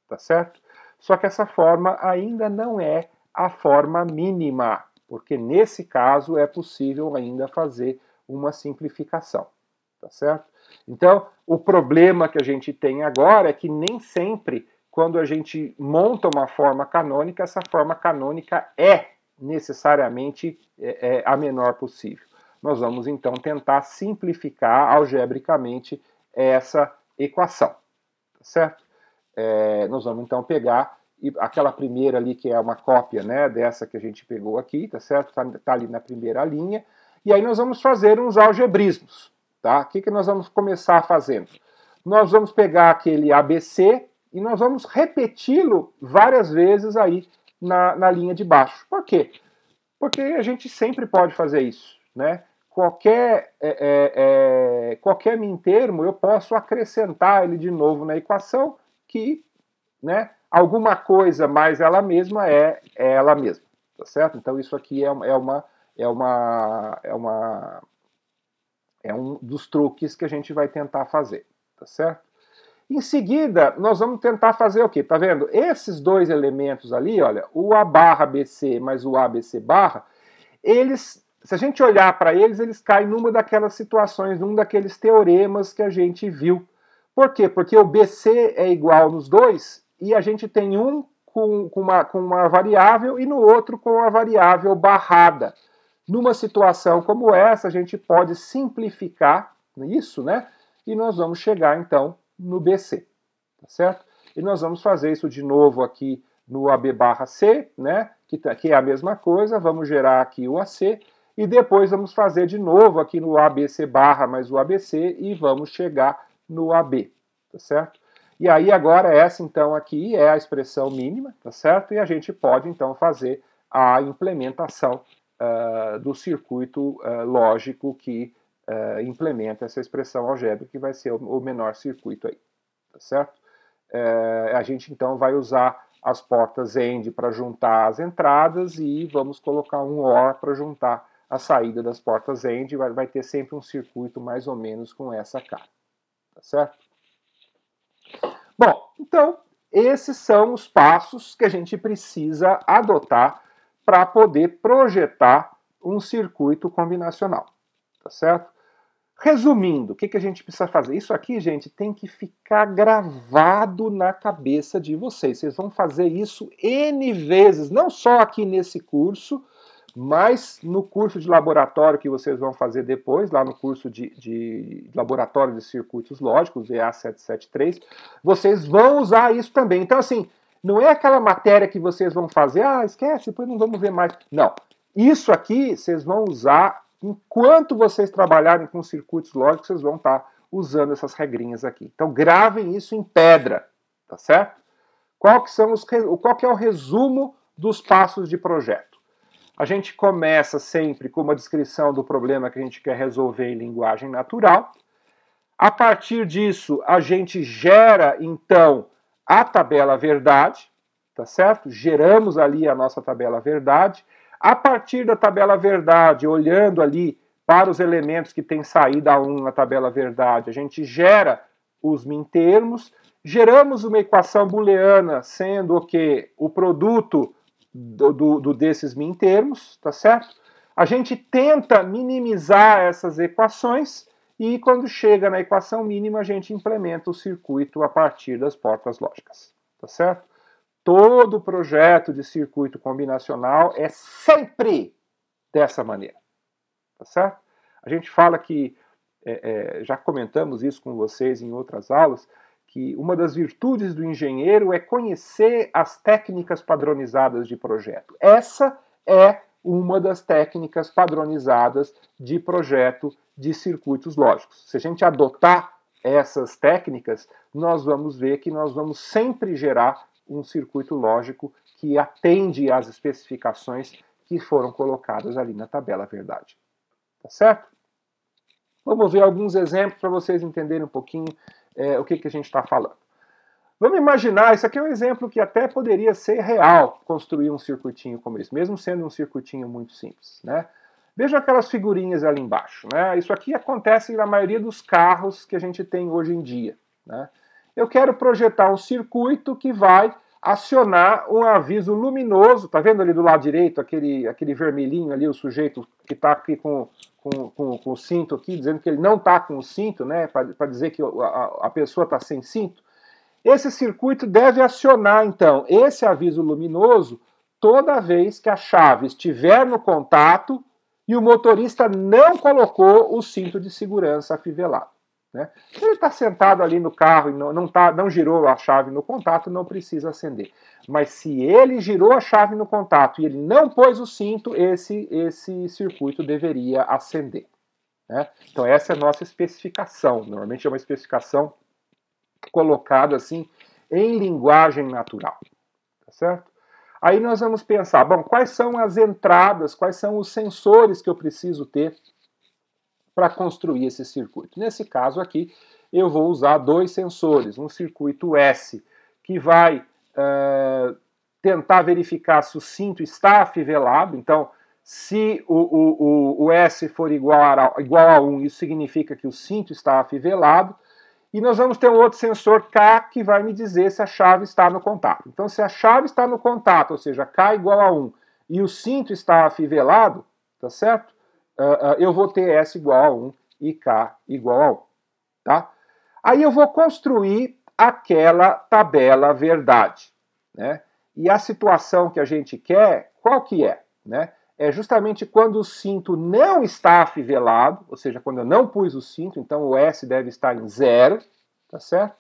Tá certo? Só que essa forma ainda não é a forma mínima, porque nesse caso é possível ainda fazer uma simplificação. Tá certo? Então, o problema que a gente tem agora é que nem sempre, quando a gente monta uma forma canônica, essa forma canônica é necessariamente a menor possível. Nós vamos então tentar simplificar algebricamente essa equação, tá certo? Nós vamos então pegar aquela primeira ali que é uma cópia, né, dessa que a gente pegou aqui, tá certo? Tá ali na primeira linha, e aí nós vamos fazer uns algebrismos, tá? O que nós vamos começar fazendo? Nós vamos pegar aquele ABC e nós vamos repeti-lo várias vezes aí na linha de baixo. Por quê? Porque a gente sempre pode fazer isso, né? Qualquer mintermo eu posso acrescentar ele de novo na equação, que, né, alguma coisa mais ela mesma é ela mesma, tá certo? Então isso aqui é um dos truques que a gente vai tentar fazer, tá certo? Em seguida, nós vamos tentar fazer o quê? Tá vendo? Esses dois elementos ali, olha, o A barra BC mais o ABC barra, se a gente olhar para eles, eles caem numa daquelas situações, num daqueles teoremas que a gente viu. Por quê? Porque o BC é igual nos dois e a gente tem um com uma variável e no outro com a variável barrada. Numa situação como essa, a gente pode simplificar isso, né? E nós vamos chegar, então, no BC, tá certo? E nós vamos fazer isso de novo aqui no AB barra C, né? Que é a mesma coisa, vamos gerar aqui o AC, e depois vamos fazer de novo aqui no ABC barra mais o ABC, e vamos chegar no AB, tá certo? E aí agora essa então aqui é a expressão mínima, tá certo? E a gente pode então fazer a implementação do circuito lógico que implementa essa expressão algébrica, que vai ser o menor circuito aí, tá certo? A gente então vai usar as portas AND para juntar as entradas e vamos colocar um OR para juntar a saída das portas AND, vai ter sempre um circuito mais ou menos com essa cara, tá certo? Bom, então esses são os passos que a gente precisa adotar para poder projetar um circuito combinacional, tá certo? Resumindo, o que a gente precisa fazer? Isso aqui, gente, tem que ficar gravado na cabeça de vocês. Vocês vão fazer isso N vezes, não só aqui nesse curso, mas no curso de laboratório que vocês vão fazer depois, lá no curso de laboratório de circuitos lógicos, EA773, vocês vão usar isso também. Então, assim, não é aquela matéria que vocês vão fazer, esquece, depois não vamos ver mais. Não, isso aqui vocês vão usar enquanto vocês trabalharem com circuitos lógicos, vocês vão estar usando essas regrinhas aqui. Então, gravem isso em pedra, tá certo? Qual que é o resumo dos passos de projeto? A gente começa sempre com uma descrição do problema que a gente quer resolver em linguagem natural. A partir disso, a gente gera, então, a tabela verdade, tá certo? Geramos ali a nossa tabela verdade. A partir da tabela verdade, olhando ali para os elementos que tem saída 1 na tabela verdade, a gente gera os mintermos, geramos uma equação booleana, sendo o quê? O produto desses mintermos, tá certo? A gente tenta minimizar essas equações e quando chega na equação mínima, a gente implementa o circuito a partir das portas lógicas, tá certo? Todo projeto de circuito combinacional é sempre dessa maneira, tá certo? A gente fala que, já comentamos isso com vocês em outras aulas, que uma das virtudes do engenheiro é conhecer as técnicas padronizadas de projeto. Essa é uma das técnicas padronizadas de projeto de circuitos lógicos. Se a gente adotar essas técnicas, nós vamos ver que nós vamos sempre gerar um circuito lógico que atende às especificações que foram colocadas ali na tabela verdade. Tá certo? Vamos ver alguns exemplos para vocês entenderem um pouquinho o que a gente está falando. Vamos imaginar, isso aqui é um exemplo que até poderia ser real, construir um circuitinho como esse, mesmo sendo um circuitinho muito simples, né? Vejam aquelas figurinhas ali embaixo, né? Isso aqui acontece na maioria dos carros que a gente tem hoje em dia, né? Eu quero projetar um circuito que vai acionar um aviso luminoso, tá vendo ali do lado direito, aquele vermelhinho ali, o sujeito que está aqui com o cinto aqui, dizendo que ele não está com o cinto, né, para dizer que a pessoa está sem cinto. Esse circuito deve acionar, então, esse aviso luminoso toda vez que a chave estiver no contato e o motorista não colocou o cinto de segurança afivelado. Né? Se ele está sentado ali no carro e não girou a chave no contato, não precisa acender. Mas se ele girou a chave no contato e ele não pôs o cinto, esse circuito deveria acender. Né? Então essa é a nossa especificação. Normalmente é uma especificação colocada assim em linguagem natural. Tá certo? Aí nós vamos pensar, bom, quais são as entradas, quais são os sensores que eu preciso ter para construir esse circuito. Nesse caso aqui, eu vou usar dois sensores, um circuito S, que vai tentar verificar se o cinto está afivelado. Então, se o S for igual a 1, isso significa que o cinto está afivelado. E nós vamos ter um outro sensor K que vai me dizer se a chave está no contato. Então, se a chave está no contato, ou seja, K igual a 1, e o cinto está afivelado, tá certo? Eu vou ter S igual a 1 e K igual a 1. Tá? Aí eu vou construir aquela tabela verdade. Né? E a situação que a gente quer, qual que é? Né? É justamente quando o cinto não está afivelado, ou seja, quando eu não pus o cinto, então o S deve estar em 0, tá certo?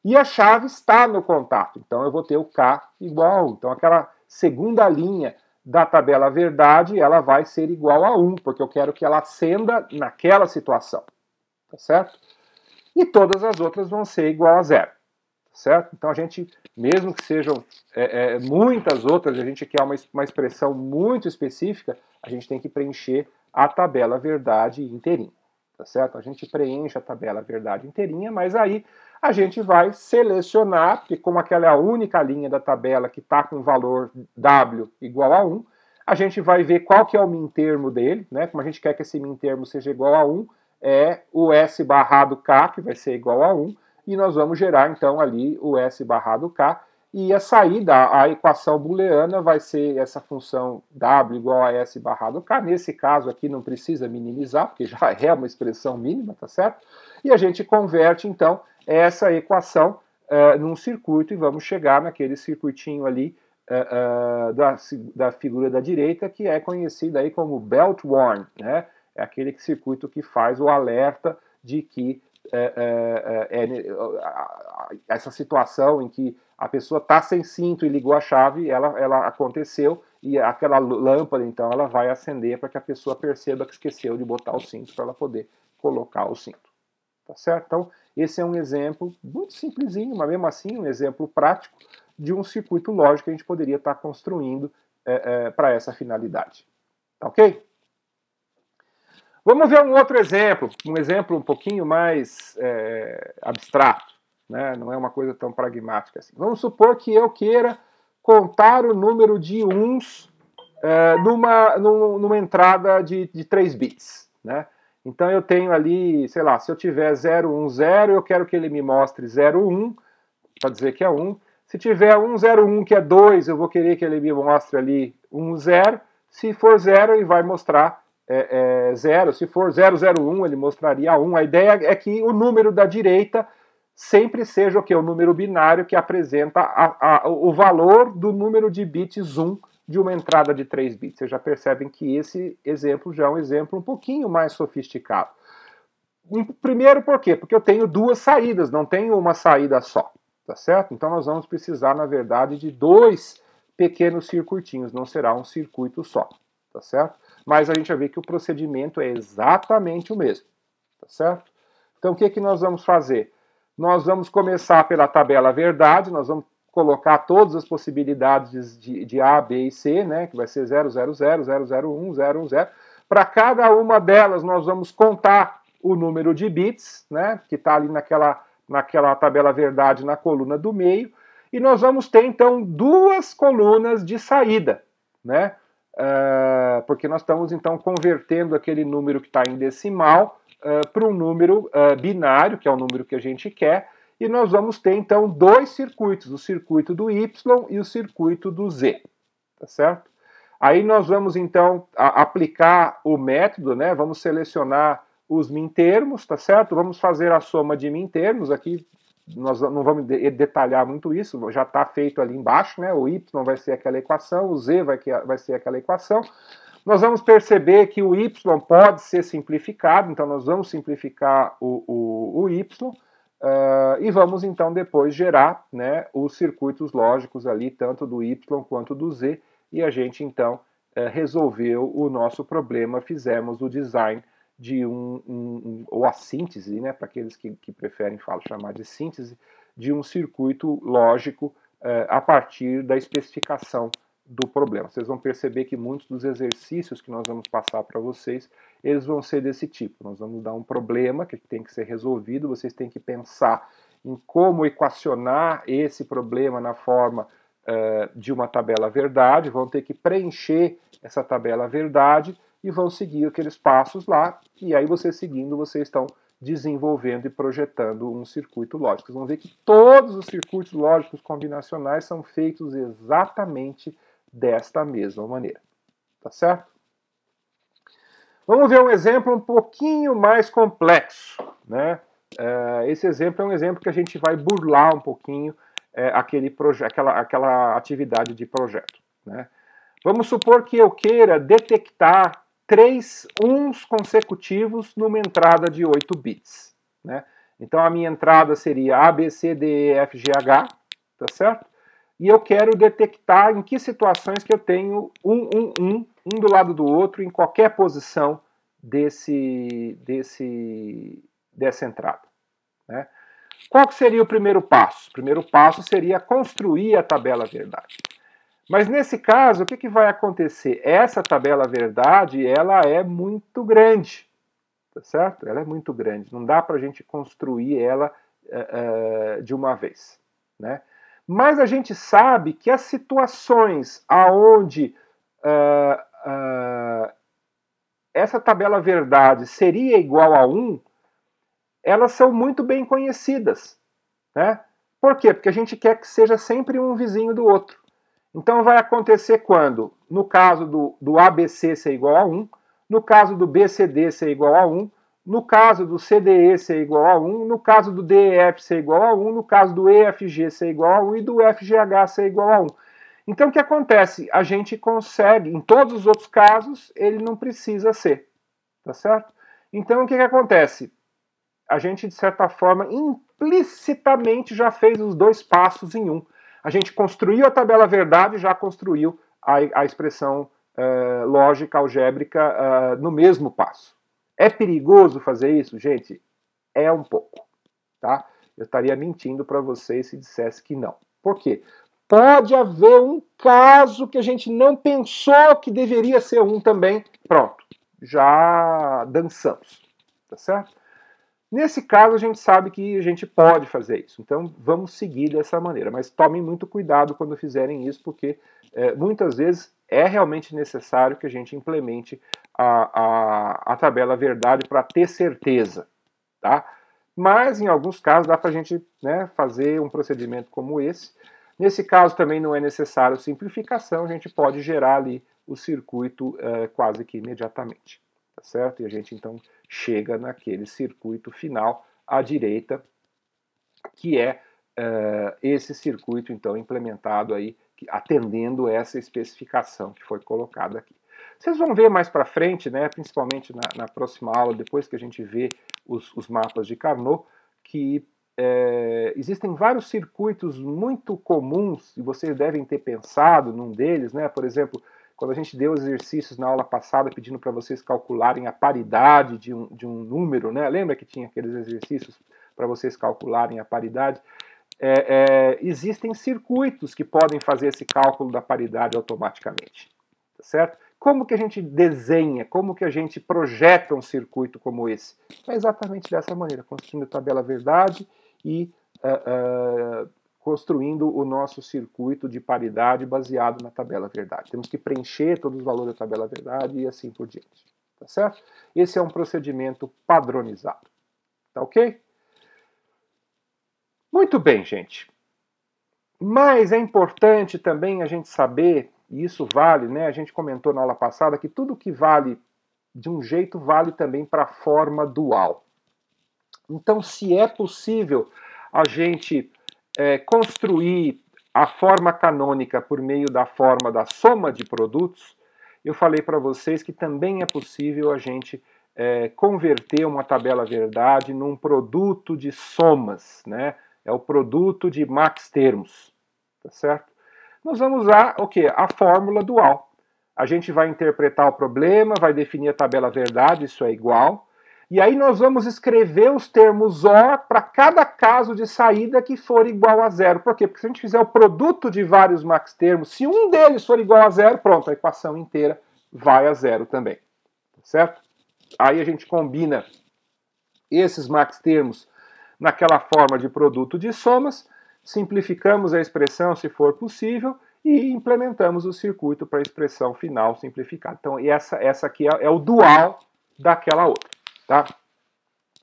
E a chave está no contato, então eu vou ter o K igual a 1. Então aquela segunda linha da tabela verdade, ela vai ser igual a 1, porque eu quero que ela acenda naquela situação, tá certo? E todas as outras vão ser igual a 0. Certo? Então a gente, mesmo que sejam muitas outras, a gente quer uma expressão muito específica, a gente tem que preencher a tabela verdade inteirinha. Tá certo? A gente preenche a tabela verdade inteirinha, mas aí a gente vai selecionar, porque como aquela é a única linha da tabela que está com o valor W igual a 1, a gente vai ver qual que é o mintermo dele, né? Como a gente quer que esse mintermo seja igual a 1, é o S barrado K, que vai ser igual a 1, e nós vamos gerar, então, ali o S barrado K, e a saída, a equação booleana vai ser essa função w igual a s barrado k. Nesse caso aqui não precisa minimizar, porque já é uma expressão mínima, tá certo? E a gente converte, então, essa equação num circuito e vamos chegar naquele circuitinho ali da figura da direita, que é conhecido aí como belt warn, né? É aquele circuito que faz o alerta de que essa situação em que a pessoa está sem cinto e ligou a chave, ela aconteceu, e aquela lâmpada, então, ela vai acender para que a pessoa perceba que esqueceu de botar o cinto para ela poder colocar o cinto. Tá certo? Então, esse é um exemplo muito simplesinho, mas mesmo assim um exemplo prático de um circuito lógico que a gente poderia estar construindo para essa finalidade. Tá ok? Vamos ver um outro exemplo, um exemplo um pouquinho mais abstrato, né? Não é uma coisa tão pragmática assim. Vamos supor que eu queira contar o número de uns numa entrada de 3 bits, né? Então eu tenho ali, sei lá, se eu tiver 010, eu quero que ele me mostre 01, para dizer que é 1. Se tiver 101, que é 2, eu vou querer que ele me mostre ali 10. Se for 0, ele vai mostrar 0. Se for 001, ele mostraria 1. A ideia é que o número da direita sempre seja o quê? O número binário que apresenta o valor do número de bits 1 de uma entrada de 3 bits. Vocês já percebem que esse exemplo já é um exemplo um pouquinho mais sofisticado. Primeiro, por quê? Porque eu tenho duas saídas, não tenho uma saída só, tá certo? Então nós vamos precisar, na verdade, de 2 pequenos circuitinhos, não será um circuito só, tá certo? Mas a gente vai ver que o procedimento é exatamente o mesmo, tá certo? Então o que nós vamos fazer? Nós vamos começar pela tabela verdade, nós vamos colocar todas as possibilidades de A, B e C, né, que vai ser 000, 001, 010. Para cada uma delas, nós vamos contar o número de bits, né, que está ali naquela tabela verdade na coluna do meio, e nós vamos ter, então, 2 colunas de saída, né, porque nós estamos, então, convertendo aquele número que está em decimal para um número binário, que é o número que a gente quer, e nós vamos ter, então, 2 circuitos, o circuito do Y e o circuito do Z, tá certo? Aí nós vamos, então, aplicar o método, né? Vamos selecionar os mintermos, tá certo? Vamos fazer a soma de mintermos, aqui nós não vamos detalhar muito isso, já está feito ali embaixo, né? O Y vai ser aquela equação, o Z vai ser aquela equação. Nós vamos perceber que o Y pode ser simplificado, então nós vamos simplificar o Y, e vamos então depois gerar, né, os circuitos lógicos ali, tanto do Y quanto do Z, e a gente então resolveu o nosso problema, fizemos o design de ou a síntese, né, para aqueles que preferem chamar de síntese, de um circuito lógico a partir da especificação do problema. Vocês vão perceber que muitos dos exercícios que nós vamos passar para vocês, eles vão ser desse tipo. Nós vamos dar um problema que tem que ser resolvido, vocês têm que pensar em como equacionar esse problema na forma de uma tabela verdade, vão ter que preencher essa tabela verdade e vão seguir aqueles passos lá, e aí vocês seguindo, vocês estão desenvolvendo e projetando um circuito lógico. Vocês vão ver que todos os circuitos lógicos combinacionais são feitos exatamente desta mesma maneira, tá certo? Vamos ver um exemplo um pouquinho mais complexo, né? Esse exemplo é um exemplo que a gente vai burlar um pouquinho aquela atividade de projeto, né? Vamos supor que eu queira detectar 3 uns consecutivos numa entrada de 8 bits, né? Então a minha entrada seria A, B, C, D, E, F, G, H, tá certo? E eu quero detectar em que situações que eu tenho um do lado do outro, em qualquer posição dessa entrada, né? Qual que seria o primeiro passo? O primeiro passo seria construir a tabela verdade. Mas nesse caso, o que vai acontecer? Essa tabela verdade, ela é muito grande, tá certo? Ela é muito grande, não dá para a gente construir ela de uma vez, né? Mas a gente sabe que as situações aonde essa tabela verdade seria igual a 1, elas são muito bem conhecidas, né? Por quê? Porque a gente quer que seja sempre um vizinho do outro. Então vai acontecer quando, no caso do ABC ser igual a 1, no caso do BCD ser igual a 1, no caso do CDE ser igual a 1, no caso do DEF ser igual a 1, no caso do EFG ser igual a 1 e do FGH ser igual a 1. Então o que acontece? A gente consegue, em todos os outros casos, ele não precisa ser. Tá certo? Então o que acontece? A gente, de certa forma, implicitamente já fez os dois passos em um. A gente construiu a tabela verdade e já construiu a expressão lógica algébrica no mesmo passo. É perigoso fazer isso, gente? É um pouco. Tá? Eu estaria mentindo para vocês se dissesse que não. Por quê? Pode haver um caso que a gente não pensou que deveria ser um também. Pronto, já dançamos. Tá certo? Nesse caso, a gente sabe que a gente pode fazer isso. Então, vamos seguir dessa maneira. Mas tomem muito cuidado quando fizerem isso, porque muitas vezes é realmente necessário que a gente implemente a tabela verdade para ter certeza. Tá? Mas, em alguns casos, dá para a gente fazer um procedimento como esse. Nesse caso, também não é necessário simplificação. A gente pode gerar ali o circuito quase que imediatamente. Tá certo? E a gente, então, chega naquele circuito final à direita, que é esse circuito, então, implementado aí, atendendo essa especificação que foi colocada aqui. Vocês vão ver mais para frente, principalmente na próxima aula, depois que a gente vê os mapas de Carnot, que existem vários circuitos muito comuns, e vocês devem ter pensado num deles, por exemplo, quando a gente deu os exercícios na aula passada pedindo para vocês calcularem a paridade de um número, lembra que tinha aqueles exercícios para vocês calcularem a paridade? Existem circuitos que podem fazer esse cálculo da paridade automaticamente, tá certo? Como que a gente desenha, como que a gente projeta um circuito como esse? É exatamente dessa maneira, construindo a tabela verdade e construindo o nosso circuito de paridade baseado na tabela verdade. Temos que preencher todos os valores da tabela verdade e assim por diante. Tá certo? Esse é um procedimento padronizado. Tá ok? Muito bem, gente. Mas é importante também a gente saber, e isso vale, a gente comentou na aula passada, que tudo que vale de um jeito vale também para a forma dual. Então, se é possível a gente construir a forma canônica por meio da forma da soma de produtos, eu falei para vocês que também é possível a gente converter uma tabela verdade num produto de somas, É o produto de max termos, tá certo? Nós vamos usar o quê? A fórmula dual. A gente vai interpretar o problema, vai definir a tabela verdade, isso é igual. E aí nós vamos escrever os termos OR para cada caso de saída que for igual a zero. Por quê? Porque se a gente fizer o produto de vários max termos, se um deles for igual a zero, pronto, a equação inteira vai a zero também. Certo? Aí a gente combina esses max termos naquela forma de produto de somas, simplificamos a expressão se for possível e implementamos o circuito para a expressão final simplificada. Então essa aqui é o dual daquela outra. Tá?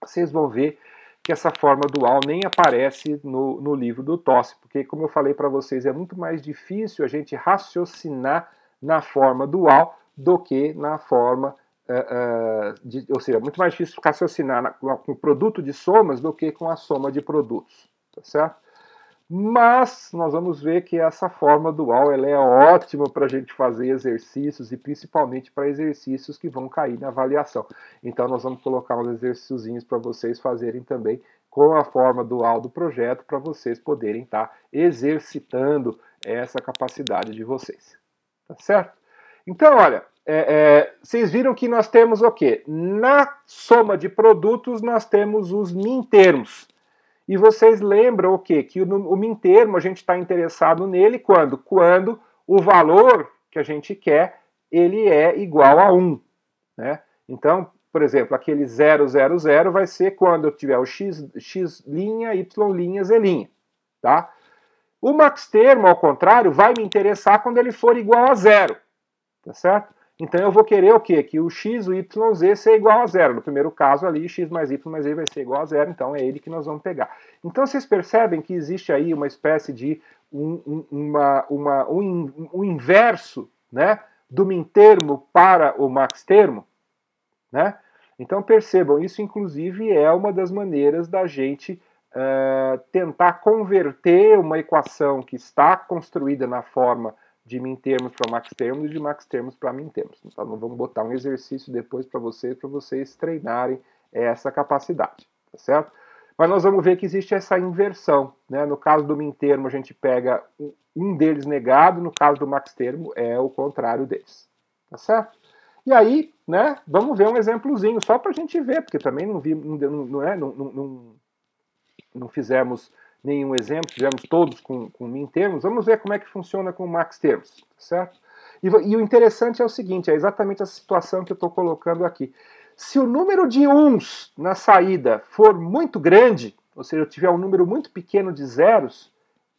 Vocês vão ver que essa forma dual nem aparece no livro do Tosse, porque, como eu falei para vocês, é muito mais difícil a gente raciocinar na forma dual do que na forma, ou seja, muito mais difícil raciocinar com o produto de somas do que com a soma de produtos, tá certo? Mas nós vamos ver que essa forma dual ela é ótima para a gente fazer exercícios e principalmente para exercícios que vão cair na avaliação. Então nós vamos colocar uns exercíciozinhos para vocês fazerem também com a forma dual do projeto para vocês poderem estar exercitando essa capacidade de vocês. Tá certo? Então, olha, vocês viram que nós temos o quê? Na soma de produtos nós temos os min termos. E vocês lembram o quê? Que o min termo a gente está interessado nele quando? Quando o valor que a gente quer, ele é igual a 1. Então, por exemplo, aquele 0, 0, 0 vai ser quando eu tiver o x', y', z'. Tá? O max termo, ao contrário, vai me interessar quando ele for igual a 0. Tá certo? Então eu vou querer o quê? Que o x, o y, z seja igual a zero. No primeiro caso ali, x mais y mais z vai ser igual a zero, então é ele que nós vamos pegar. Então vocês percebem que existe aí uma espécie de um inverso, né, do min-termo para o max-termo, né? Então percebam, isso inclusive é uma das maneiras da gente tentar converter uma equação que está construída na forma de min-termos para max-termos e de max-termos para min-termos. Então vamos botar um exercício depois para vocês treinarem essa capacidade, tá certo? Mas nós vamos ver que existe essa inversão, né? No caso do min-termo a gente pega um deles negado, no caso do max-termo é o contrário deles, tá certo? E aí, né, vamos ver um exemplozinho, só para a gente ver, porque também não fizemos nenhum exemplo, fizemos todos com min-termos. Vamos ver como é que funciona com max-termos, certo? E o interessante é o seguinte, é exatamente a situação que eu estou colocando aqui. Se o número de uns na saída for muito grande, ou seja, eu tiver um número muito pequeno de zeros,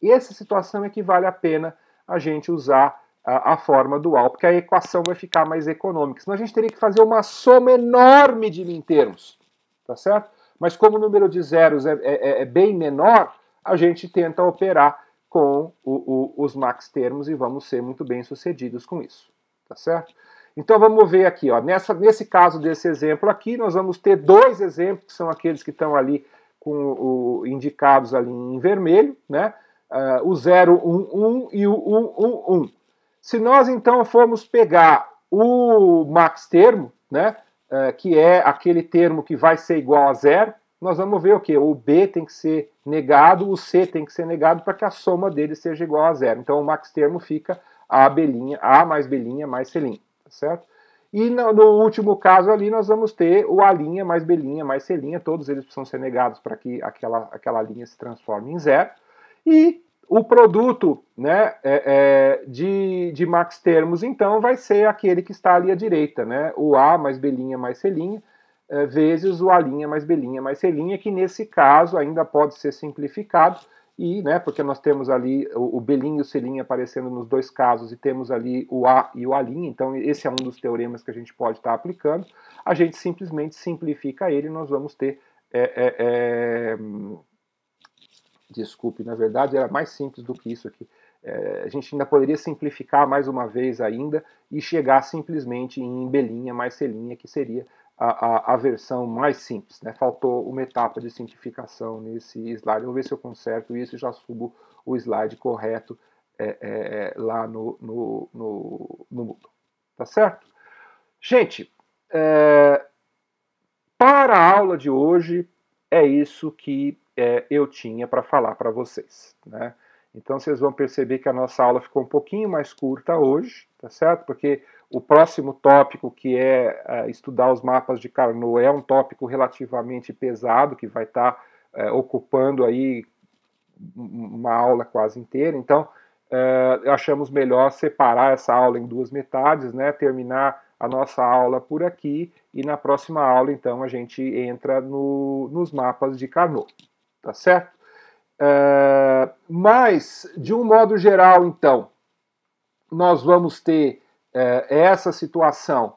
essa situação é que vale a pena a gente usar a forma dual, porque a equação vai ficar mais econômica. Senão a gente teria que fazer uma soma enorme de min-termos, tá certo? Mas como o número de zeros é bem menor, a gente tenta operar com os max-termos e vamos ser muito bem sucedidos com isso, tá certo? Então vamos ver aqui, ó, nesse caso desse exemplo aqui, nós vamos ter dois exemplos, que são aqueles que estão ali indicados ali em vermelho, né? O 0, 1, 1 e o 1, 1, 1. Se nós então formos pegar o max-termo, né, que é aquele termo que vai ser igual a zero, nós vamos ver o que? O B tem que ser negado, o C tem que ser negado para que a soma deles seja igual a zero. Então o max-termo fica A mais B' mais C', tá certo? E no último caso ali nós vamos ter o A' mais B' mais C', todos eles precisam ser negados para que aquela linha se transforme em zero. E o produto, né, de max-termos, então, vai ser aquele que está ali à direita, né? O A mais B' mais C', vezes o A' mais B' mais C', que nesse caso ainda pode ser simplificado, e, né, porque nós temos ali o B' e o C' aparecendo nos dois casos, e temos ali o A e o A', então esse é um dos teoremas que a gente pode estar aplicando. A gente simplesmente simplifica ele e nós vamos ter... Desculpe, na verdade era mais simples do que isso aqui. A gente ainda poderia simplificar mais uma vez ainda e chegar simplesmente em B' mais C', que seria a versão mais simples, né? Faltou uma etapa de simplificação nesse slide. Vou ver se eu conserto isso e já subo o slide correto lá no Moodle. Tá certo? Gente, para a aula de hoje, é isso que eu tinha para falar para vocês, né? Então vocês vão perceber que a nossa aula ficou um pouquinho mais curta hoje, tá certo? Porque o próximo tópico, que é estudar os mapas de Carnot, é um tópico relativamente pesado, que vai estar ocupando aí uma aula quase inteira. Então, achamos melhor separar essa aula em duas metades, né? Terminar a nossa aula por aqui e na próxima aula, então, a gente entra nos mapas de Carnot, tá certo? Mas, de um modo geral, então, nós vamos ter essa situação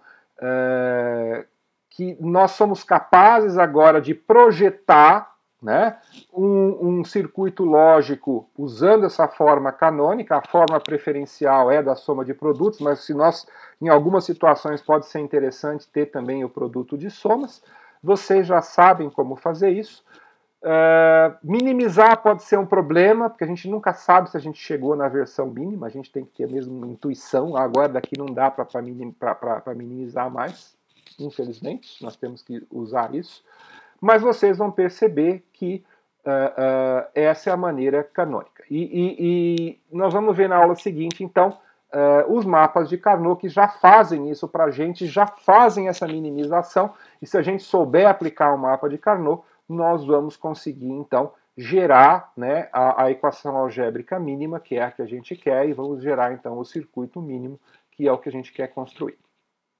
que nós somos capazes agora de projetar, né, um circuito lógico usando essa forma canônica. A forma preferencial é da soma de produtos, mas se nós, em algumas situações, pode ser interessante ter também o produto de somas. Vocês já sabem como fazer isso. Minimizar pode ser um problema, porque a gente nunca sabe se a gente chegou na versão mínima, a gente tem que ter mesmo uma intuição. Agora daqui não dá para minimizar mais, infelizmente, nós temos que usar isso. Mas vocês vão perceber que essa é a maneira canônica. E nós vamos ver na aula seguinte, então, os mapas de Carnot que já fazem isso para a gente, já fazem essa minimização, e se a gente souber aplicar o mapa de Carnot, nós vamos conseguir, então, gerar, né, a equação algébrica mínima, que é a que a gente quer, e vamos gerar, então, o circuito mínimo, que é o que a gente quer construir.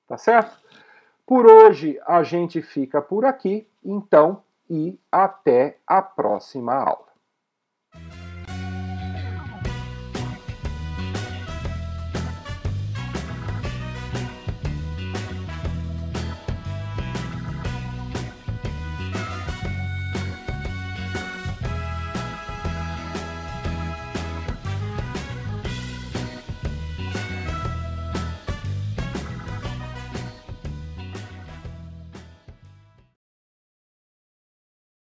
Tá certo? Por hoje, a gente fica por aqui, então, e até a próxima aula.